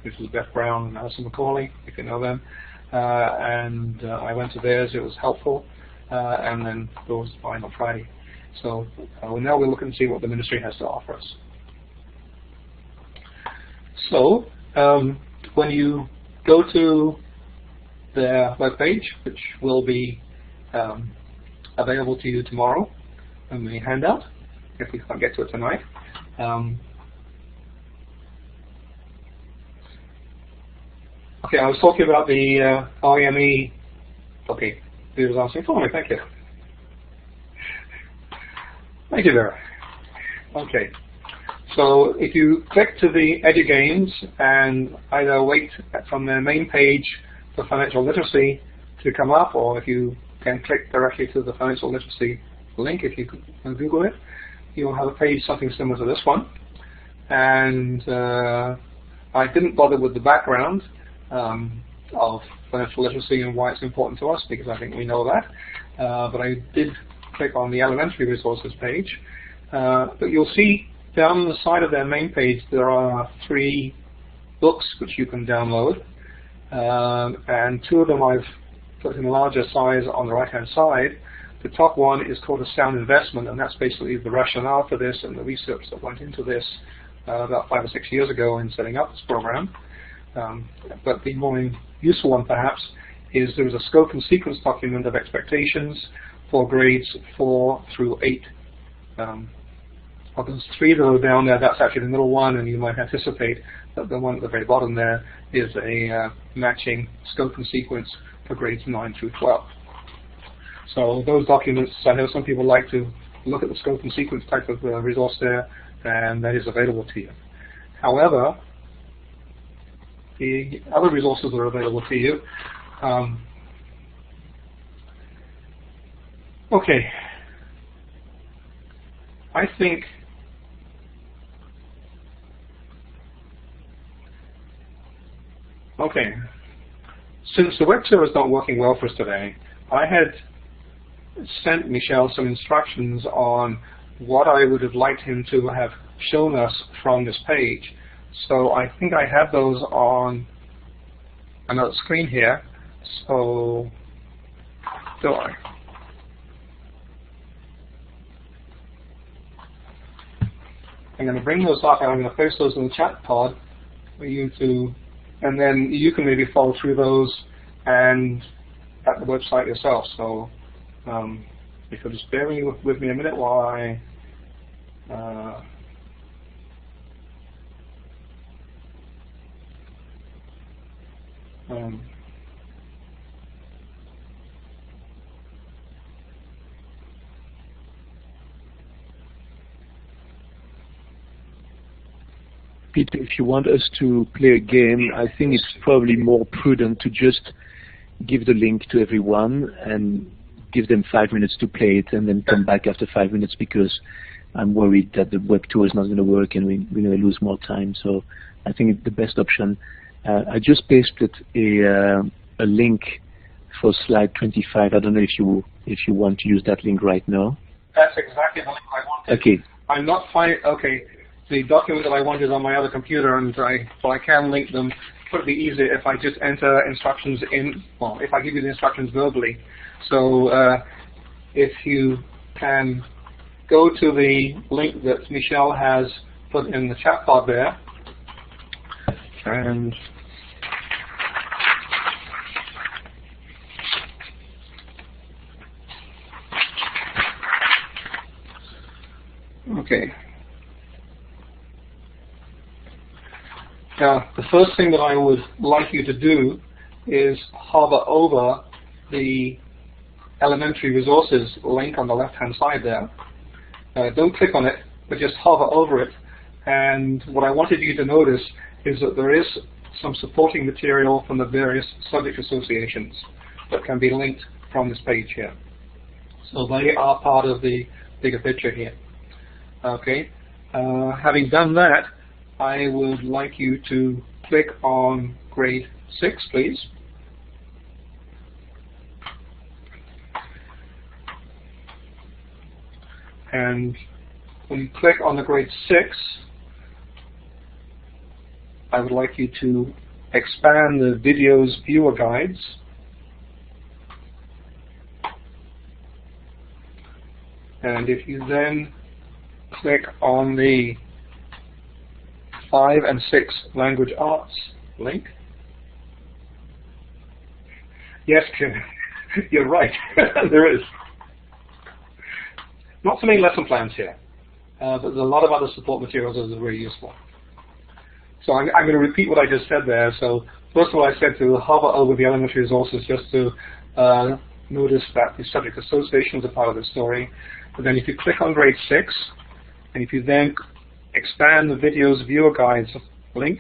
which was Beth Brown and Alison McCauley, if you know them, and I went to theirs, it was helpful, and then there was mine on Friday. So now we'll look and see what the ministry has to offer us. So when you go to their webpage, which will be available to you tomorrow in the handout, if we can't get to it tonight. Okay, I was talking about the OAME. Okay, he was answering for me, thank you. Thank you, Vera. Okay, so if you click to the EduGames and either wait from the main page for financial literacy to come up, or if you can click directly to the financial literacy link, if you can Google it, you'll have a page something similar to this one. And I didn't bother with the background of financial literacy and why it's important to us, because I think we know that. But I did click on the elementary resources page. But you'll see down the side of their main page there are 3 books which you can download. And 2 of them I've put in a larger size on the right-hand side. The top one is called A Sound Investment, and that's basically the rationale for this and the research that went into this about 5 or 6 years ago in setting up this program. But the more useful one, perhaps, is there is a scope and sequence document of expectations for grades 4 through 8. Well, there's 3 that are down there. That's actually the middle one, and you might anticipate that the one at the very bottom there is a matching scope and sequence for grades 9 through 12. So those documents, I know some people like to look at the scope and sequence type of resource there, and that is available to you. However, the other resources that are available to you, okay, I think okay, Since the web tour is not working well for us today, I had sent Michel some instructions on what I would have liked him to have shown us from this page. So I think I have those on another screen here. So do I? I'm going to bring those up and I'm going to post those in the chat pod for you to, and then you can maybe follow through those and at the website yourself. So if you'll just bear with me a minute while I Peter, if you want us to play a game, I think it's probably more prudent to just give the link to everyone and give them 5 minutes to play it and then come back after 5 minutes, because I'm worried that the web tour is not going to work and we're going to lose more time. So I think it's the best option. I just pasted a link for slide 25. I don't know if you want to use that link right now. That's exactly the link I wanted. Okay. I'm not finding. Okay, the document that I want is on my other computer, and I can link them. It'd be easier if I just enter instructions in. Well, if I give you the instructions verbally. So if you can go to the link that Michel has put in the chat pod there, and okay. Now, the first thing that I would like you to do is hover over the elementary resources link on the left-hand side there. Don't click on it, but just hover over it. And what I wanted you to notice is that there is some supporting material from the various subject associations that can be linked from this page here. So they are part of the bigger picture here. Okay. Having done that, I would like you to click on grade 6, please. And when you click on the grade 6, I would like you to expand the video's viewer guides. And if you then click on the 5 and 6 language arts link. Yes, you're right. There is. Not so many lesson plans here, but there's a lot of other support materials that are very useful. So I'm going to repeat what I just said there. So first of all, I said to hover over the elementary resources just to notice that the subject associations are part of the story. But then if you click on grade 6, and if you then expand the video's viewer guides link,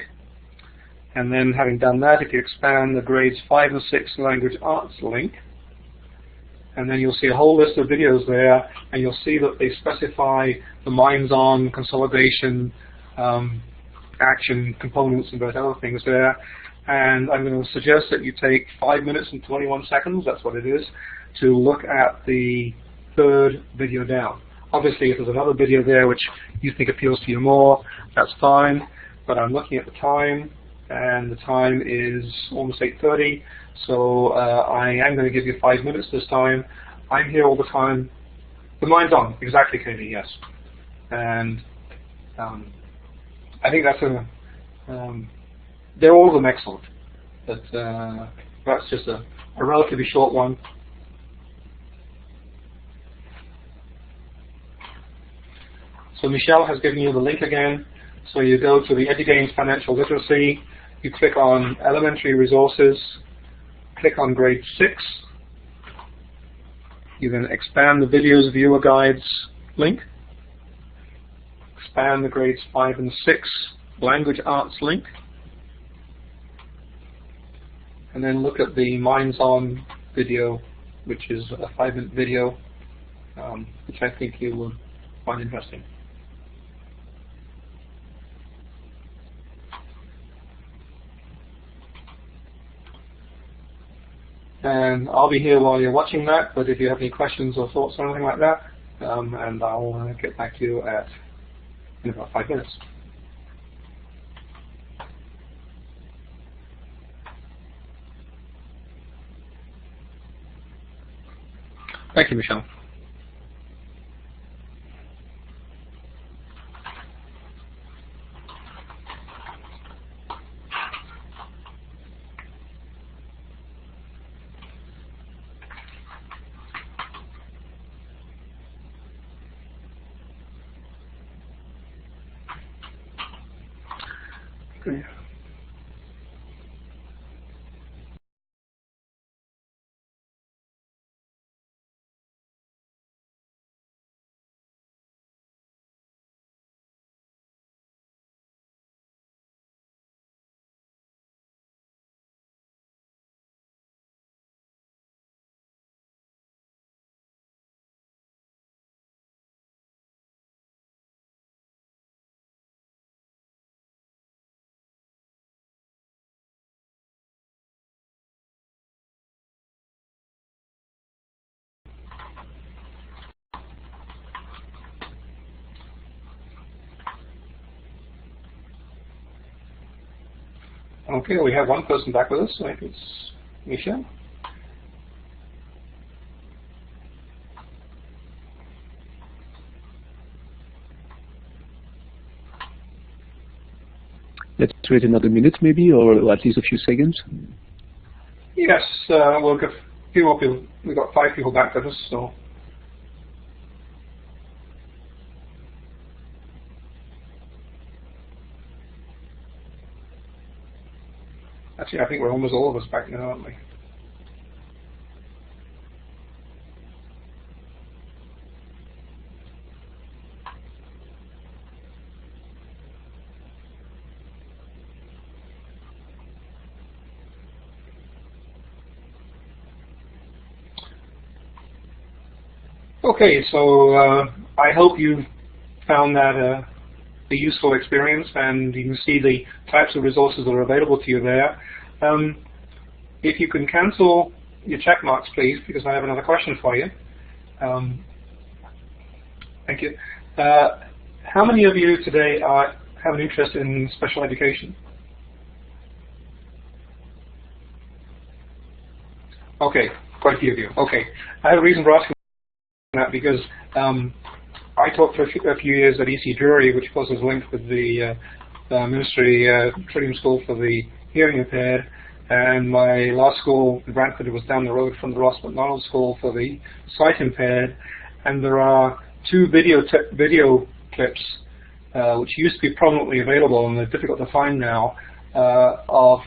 and then having done that, if you expand the grades 5 and 6 language arts link, and then you'll see a whole list of videos there, and you'll see that they specify the minds-on, consolidation, action components, and various other things there. And I'm going to suggest that you take 5 minutes and 21 seconds, that's what it is, to look at the third video down. Obviously, if there's another video there which you think appeals to you more, that's fine. But I'm looking at the time, and the time is almost 8:30. So I am going to give you 5 minutes this time. I'm here all the time. The mind's on, exactly, Katie, yes. And I think that's they're all of them excellent. But that's just a relatively short one. So Michel has given you the link again. So you go to the EduGains Financial Literacy, you click on Elementary Resources, click on Grade 6, you then expand the Videos Viewer Guides link, expand the Grades 5 and 6 Language Arts link, and then look at the Minds On video, which is a 5-minute video, which I think you will find interesting. And I'll be here while you're watching that, but if you have any questions or thoughts or anything like that, and I'll get back to you in about 5 minutes. Thank you, Michelle. Okay. Okay, we have one person back with us. I think it's Michelle. Let's wait another minute maybe, or at least a few seconds. Yes, we'll get a few more people. We've got 5 people back with us, so. Actually, I think we're almost all of us back now, aren't we? Okay, so I hope you found that a useful experience, and you can see the types of resources that are available to you there. If you can cancel your check marks, please, because I have another question for you. Thank you. How many of you today have an interest in special education? Okay, quite a few of you. Okay, I have a reason for asking that because I taught for a few years at EC Drury, which of course is linked with the Ministry Training School for the Hearing Impaired, and my last school in Brantford was down the road from the Ross McDonald School for the Sight Impaired, and there are 2 video clips which used to be prominently available and they're difficult to find now of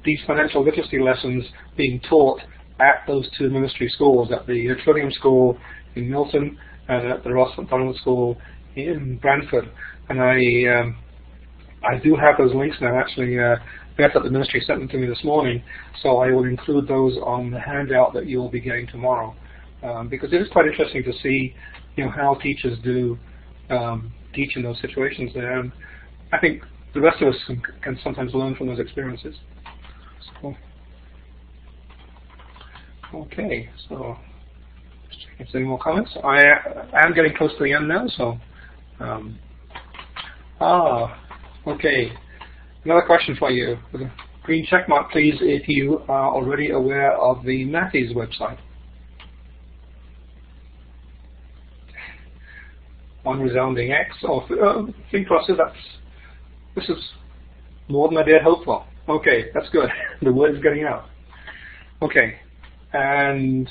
these financial literacy lessons being taught at those 2 ministry schools, at the Trillium School in Milton and at the Ross McDonald School in Brantford. And I do have those links now. Actually, Beth at the ministry sent them to me this morning, so I will include those on the handout that you'll be getting tomorrow, because it is quite interesting to see, how teachers do teach in those situations there. And I think the rest of us can sometimes learn from those experiences. So, okay, so just checking if there's any more comments. I am getting close to the end now, so. Okay. Another question for you. With a green check mark, please, if you are already aware of the Matthews website. One resounding X, or 3 crosses. This is more than I dared hope for. Okay, that's good. The word is getting out. Okay, and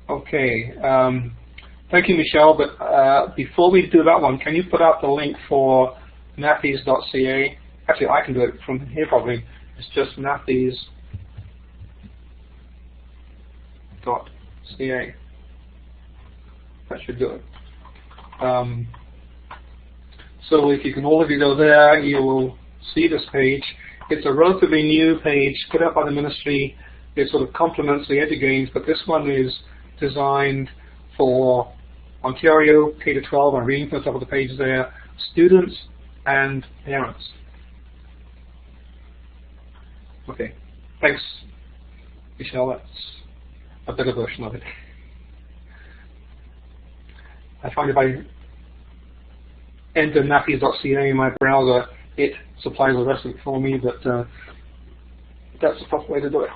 okay. Thank you, Michelle, but before we do that one, can you put out the link for matthews.ca? Actually, I can do it from here probably. It's just matthews.ca. That should do it. So if you can, all of you go there, you will see this page. It's a relatively new page put up by the ministry. It sort of complements the EduGains, but this one is designed for Ontario, K-12, I'm reading from the top of the page there, students and parents. Okay. Thanks, Michelle. That's a better version of it. I find if I enter matthews.ca in my browser, it supplies the rest of it for me, but that's the proper way to do it.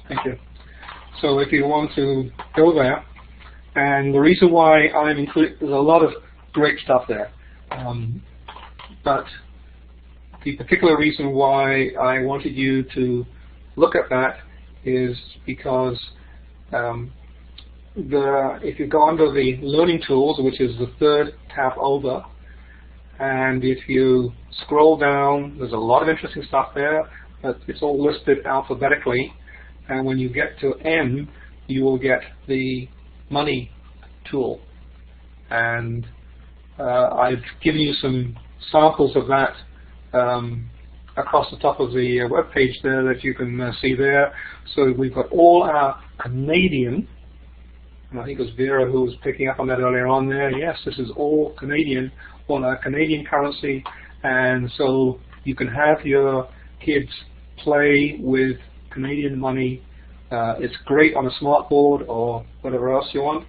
Thank you. So if you want to go there, and the reason why I'm including, there's a lot of great stuff there, but the particular reason why I wanted you to look at that is because if you go under the Learning Tools, which is the third tab over, and if you scroll down, there's a lot of interesting stuff there, but it's all listed alphabetically, and when you get to M, you will get the Money tool. And I've given you some samples of that across the top of the web page there that you can see there. So we've got all our Canadian, and I think it was Vera who was picking up on that earlier on there. Yes, this is all Canadian, on our Canadian currency, and so you can have your kids play with Canadian money. It's great on a smart board or whatever else you want.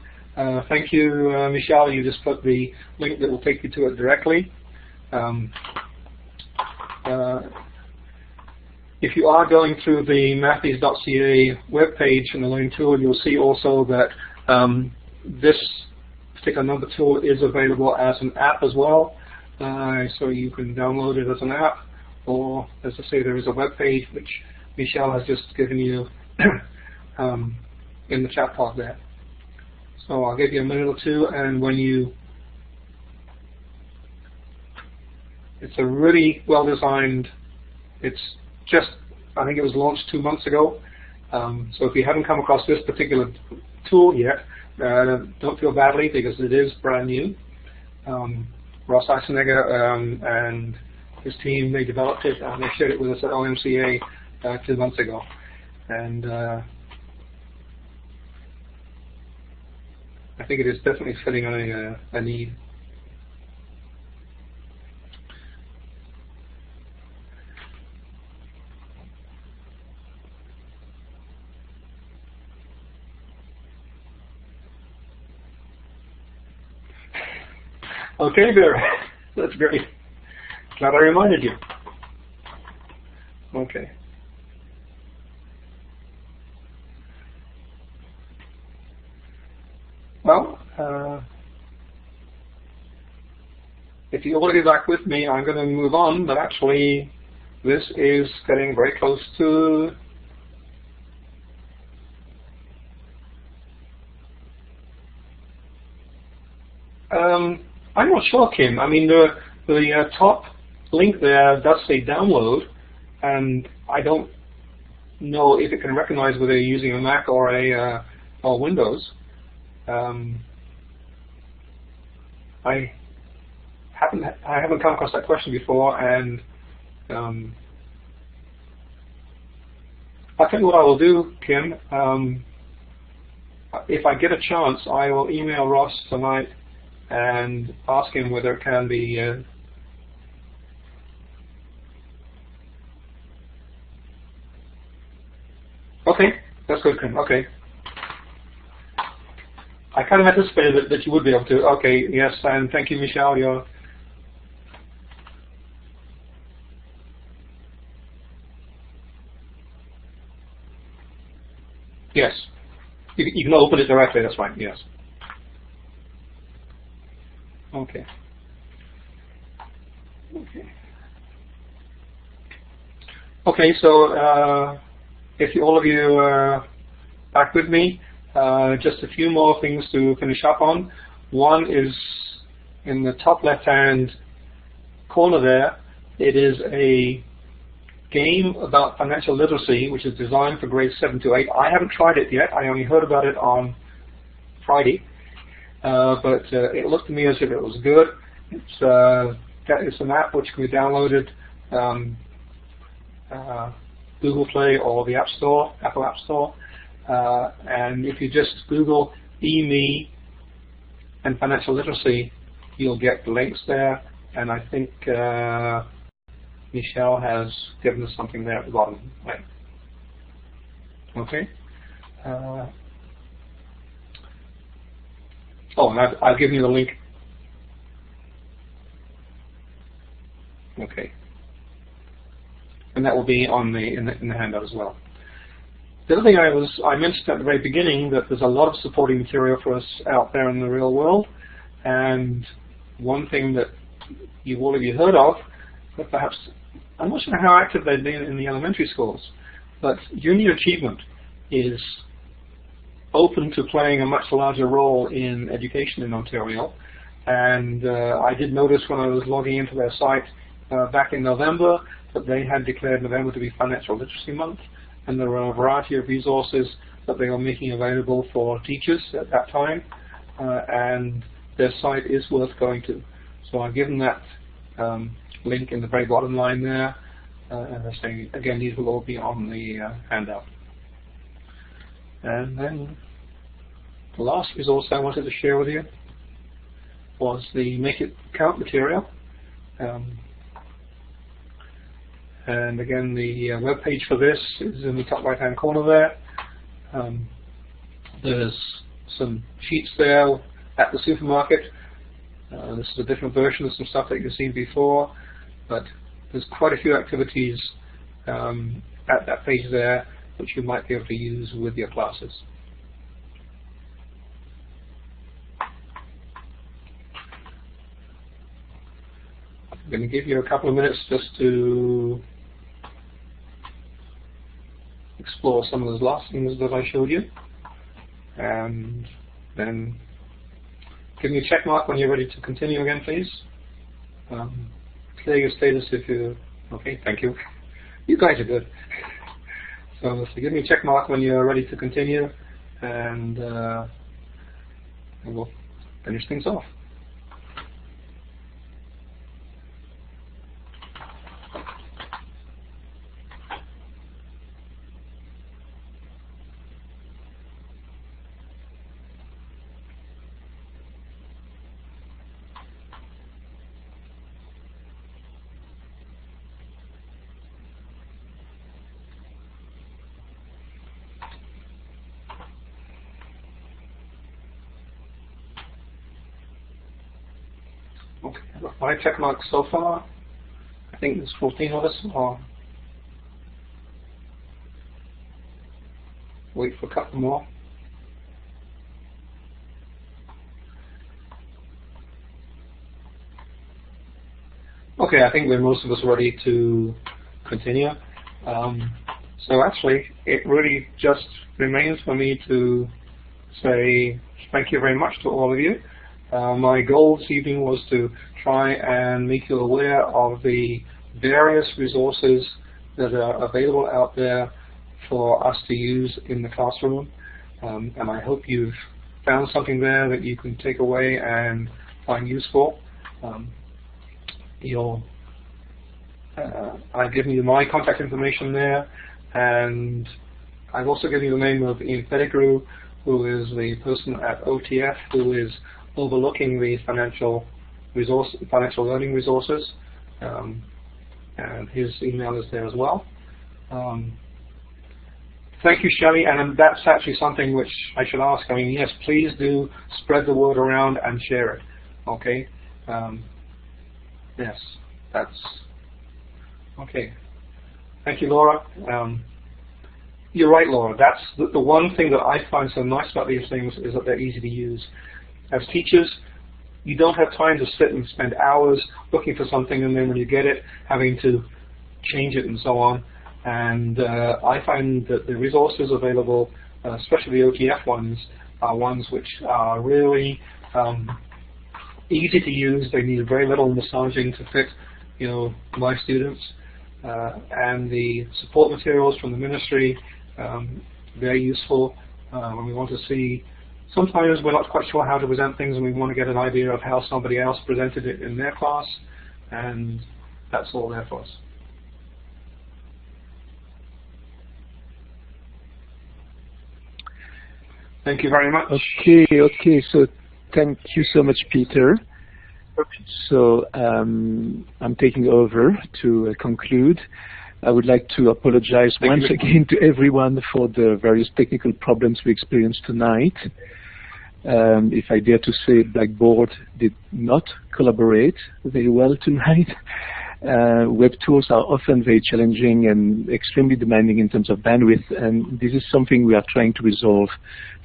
Thank you, Michelle. You just put the link that will take you to it directly. If you are going through the matthews.ca webpage in the Learning Tool, you'll see also that this particular number tool is available as an app as well. So you can download it as an app, or as I say, there is a web page which Michelle has just given you in the chat pod there. So I'll give you a minute or two, and when you, it's a really well designed, it's just, I think it was launched 2 months ago. So if you haven't come across this particular tool yet, don't feel badly because it is brand new. Ross Eisenegger and his team, they developed it and they shared it with us at OMCA 2 months ago. And I think it is definitely filling a need. Okay, Vera. That's great. Glad I reminded you. Okay. Well, if you want to be back with me, I'm going to move on, but actually this is getting very close to I'm not sure, Kim. I mean, the top link there does say download, and I don't know if it can recognize whether you're using a Mac or or Windows. I haven't come across that question before, and I'll tell you what I will do, Kim. If I get a chance, I will email Ross tonight and ask him whether it can be okay, that's good, Kim. Okay. I kind of anticipated that you would be able to. Okay, yes, and thank you, Michelle. Yes. You can open it directly, that's fine, yes. Okay. Okay, so if all of you are back with me, just a few more things to finish up on. One is in the top left-hand corner there. It is a game about financial literacy, which is designed for grades 7 to 8. I haven't tried it yet. I only heard about it on Friday. But it looked to me as if it was good. It's an app which can be downloaded Google Play or the App Store, Apple App Store. And if you just Google eMe and financial literacy, you'll get the links there. And I think Michelle has given us something there at the bottom. Right. Okay. And I've given you the link. Okay. And that will be on in the handout as well. The other thing I mentioned at the very beginning that there's a lot of supporting material for us out there in the real world, and one thing that all of you heard of, but perhaps I'm not sure how active they've been in the elementary schools, but junior achievement is open to playing a much larger role in education in Ontario. And I did notice when I was logging into their site back in November that they had declared November to be Financial Literacy Month, and there were a variety of resources that they were making available for teachers at that time, and their site is worth going to. So I've given that link in the very bottom line there, and I say again these will all be on the handout. And then the last resource I wanted to share with you was the Make It Count material. And again, the web page for this is in the top right-hand corner there. There's some sheets there at the supermarket. This is a different version of some stuff that you've seen before, but there's quite a few activities at that page there which you might be able to use with your classes. I'm going to give you a couple of minutes just to explore some of those last things that I showed you, and then give me a check mark when you're ready to continue again, please. Clear your status if you... Okay, thank you. You guys are good. So give me a check mark when you're ready to continue, and we'll finish things off. Okay, I've got 5 check marks so far. I think there's 14 of us, or wait for a couple more. Okay, I think we're most of us ready to continue. So actually, it really just remains for me to say thank you very much to all of you. My goal this evening was to try and make you aware of the various resources that are available out there for us to use in the classroom, and I hope you've found something there that you can take away and find useful. I've given you my contact information there, and I've also given you the name of Ian Pettigrew, who is the person at OTF who is overlooking the financial learning resources, and his email is there as well. Thank you, Shelley, and that's actually something which I should ask. I mean, yes, please do spread the word around and share it. Okay. Yes, that's okay. Thank you, Laura. You're right, Laura. That's the one thing that I find so nice about these things is that they're easy to use. As teachers, you don't have time to sit and spend hours looking for something, and then when you get it, having to change it and so on. And I find that the resources available, especially the OTF ones, are ones which are really easy to use. They need very little massaging to fit, my students. And the support materials from the ministry, very useful when we want to see. Sometimes we're not quite sure how to present things, and we want to get an idea of how somebody else presented it in their class, and that's all there for us. Thank you very much. Okay, so thank you so much, Peter. So I'm taking over to conclude. I would like to apologize once again to everyone for the various technical problems we experienced tonight. If I dare to say, Blackboard did not collaborate very well tonight. Web tools are often very challenging and extremely demanding in terms of bandwidth, and this is something we are trying to resolve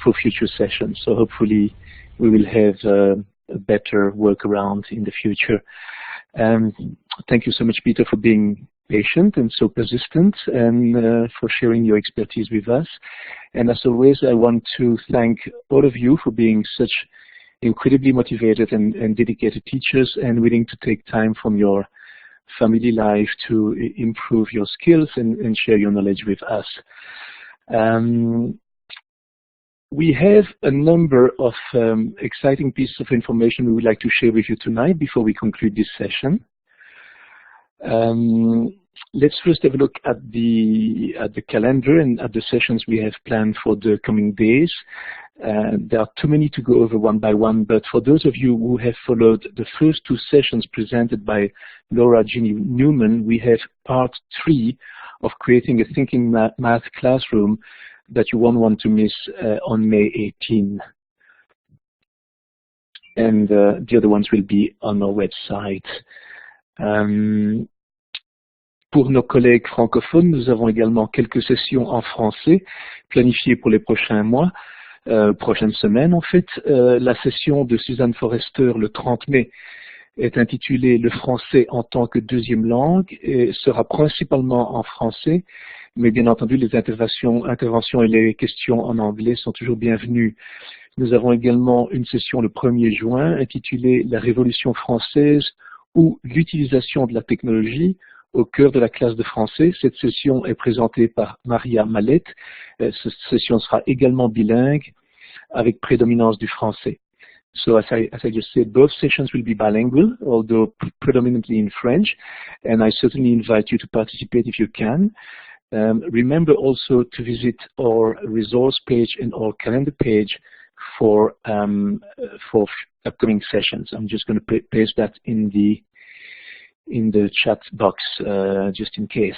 for future sessions. So hopefully we will have a better workaround in the future. Thank you so much, Peter, for being patient and so persistent, and for sharing your expertise with us. And as always, I want to thank all of you for being such incredibly motivated and dedicated teachers and willing to take time from your family life to improve your skills and share your knowledge with us. We have a number of exciting pieces of information we would like to share with you tonight before we conclude this session. Let's first have a look at the calendar and at the sessions we have planned for the coming days. There are too many to go over one by one, but for those of you who have followed the first two sessions presented by Laura Ginny Newman, we have part 3 of creating a thinking math classroom that you won't want to miss on May 18. And the other ones will be on our website. Pour nos collègues francophones, nous avons également quelques sessions en français planifiées pour les prochains mois, prochaines semaines en fait. La session de Suzanne Forrester le 30 mai est intitulée « Le français en tant que deuxième langue » et sera principalement en français, mais bien entendu les interventions et les questions en anglais sont toujours bienvenues. Nous avons également une session le 1er juin intitulée « La Révolution française » ou « L'utilisation de la technologie » au cœur de la classe de français. Cette session est présentée par Maria Mallette. Cette session sera également bilingue avec prédominance du français. So as I just said, both sessions will be bilingual, although predominantly in French, and I certainly invite you to participate if you can. Remember also to visit our resource page and our calendar page for upcoming sessions. I'm just going to paste that in the chat box just in case.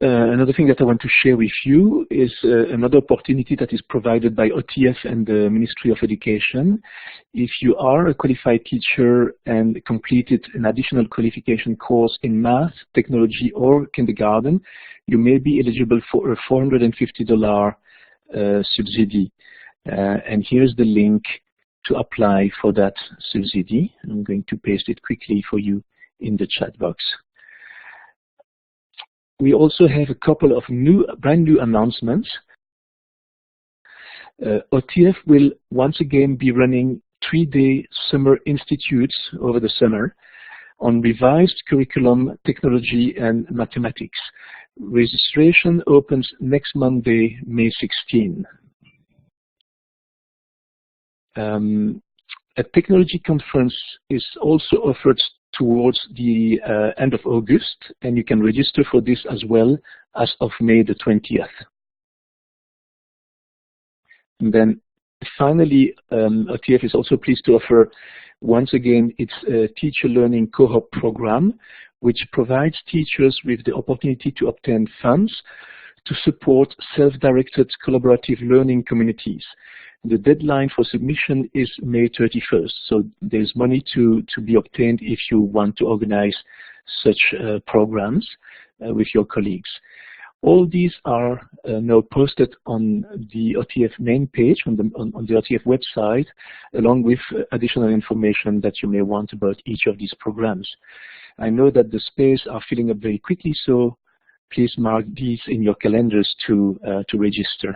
Another thing that I want to share with you is another opportunity that is provided by OTF and the Ministry of Education. If you are a qualified teacher and completed an additional qualification course in math, technology, or kindergarten, you may be eligible for a $450 subsidy. And here's the link to apply for that subsidy. I'm going to paste it quickly for you in the chat box. We also have a couple of brand new announcements. OTF will once again be running 3-day summer institutes over the summer on revised curriculum, technology, and mathematics. Registration opens next Monday, May 16. A technology conference is also offered towards the end of August, and you can register for this as well as of May the 20th. And then finally, OTF is also pleased to offer once again its teacher learning cohort program, which provides teachers with the opportunity to obtain funds to support self-directed collaborative learning communities. The deadline for submission is May 31st, so there's money to be obtained if you want to organize such programs with your colleagues. All these are now posted on the OTF main page, on the OTF website, along with additional information that you may want about each of these programs. I know that the space are filling up very quickly, so please mark these in your calendars to register.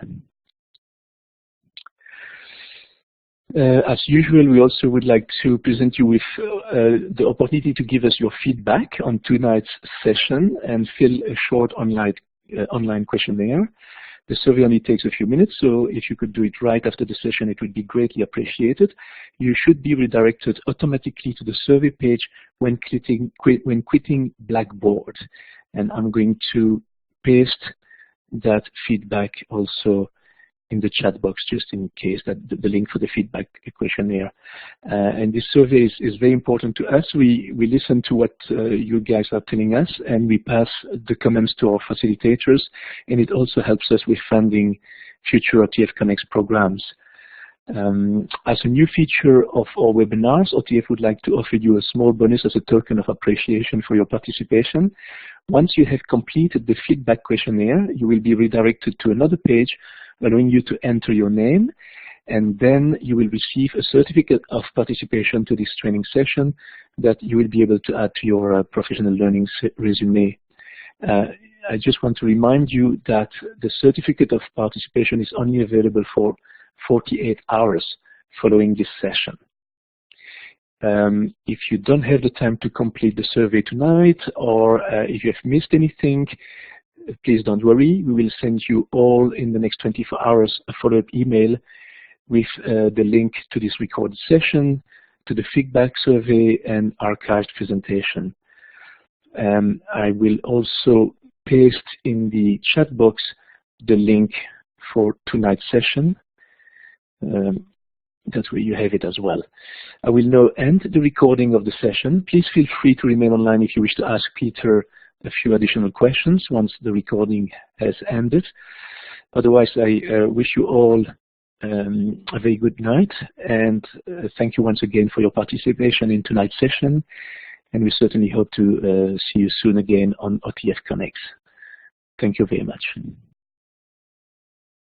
As usual, we also would like to present you with the opportunity to give us your feedback on tonight's session and fill a short online questionnaire. The survey only takes a few minutes, so if you could do it right after the session, it would be greatly appreciated. You should be redirected automatically to the survey page when quitting Blackboard. And I'm going to paste that feedback also in the chat box, just in case, that the link for the feedback questionnaire. And this survey is very important to us. We listen to what you guys are telling us, and we pass the comments to our facilitators, and it also helps us with funding future OTF Connects programs. As a new feature of our webinars, OTF would like to offer you a small bonus as a token of appreciation for your participation. Once you have completed the feedback questionnaire, you will be redirected to another page allowing you to enter your name, and then you will receive a certificate of participation to this training session that you will be able to add to your professional learning resume. I just want to remind you that the certificate of participation is only available for 48 hours following this session. If you don't have the time to complete the survey tonight, or if you have missed anything, please don't worry. We will send you all in the next 24 hours a follow-up email with the link to this recorded session, to the feedback survey, and archived presentation. I will also paste in the chat box the link for tonight's session. That way you have it as well. I will now end the recording of the session. Please feel free to remain online if you wish to ask Peter a few additional questions once the recording has ended. Otherwise, I wish you all a very good night, and thank you once again for your participation in tonight's session, and we certainly hope to see you soon again on OTF Connects. Thank you very much.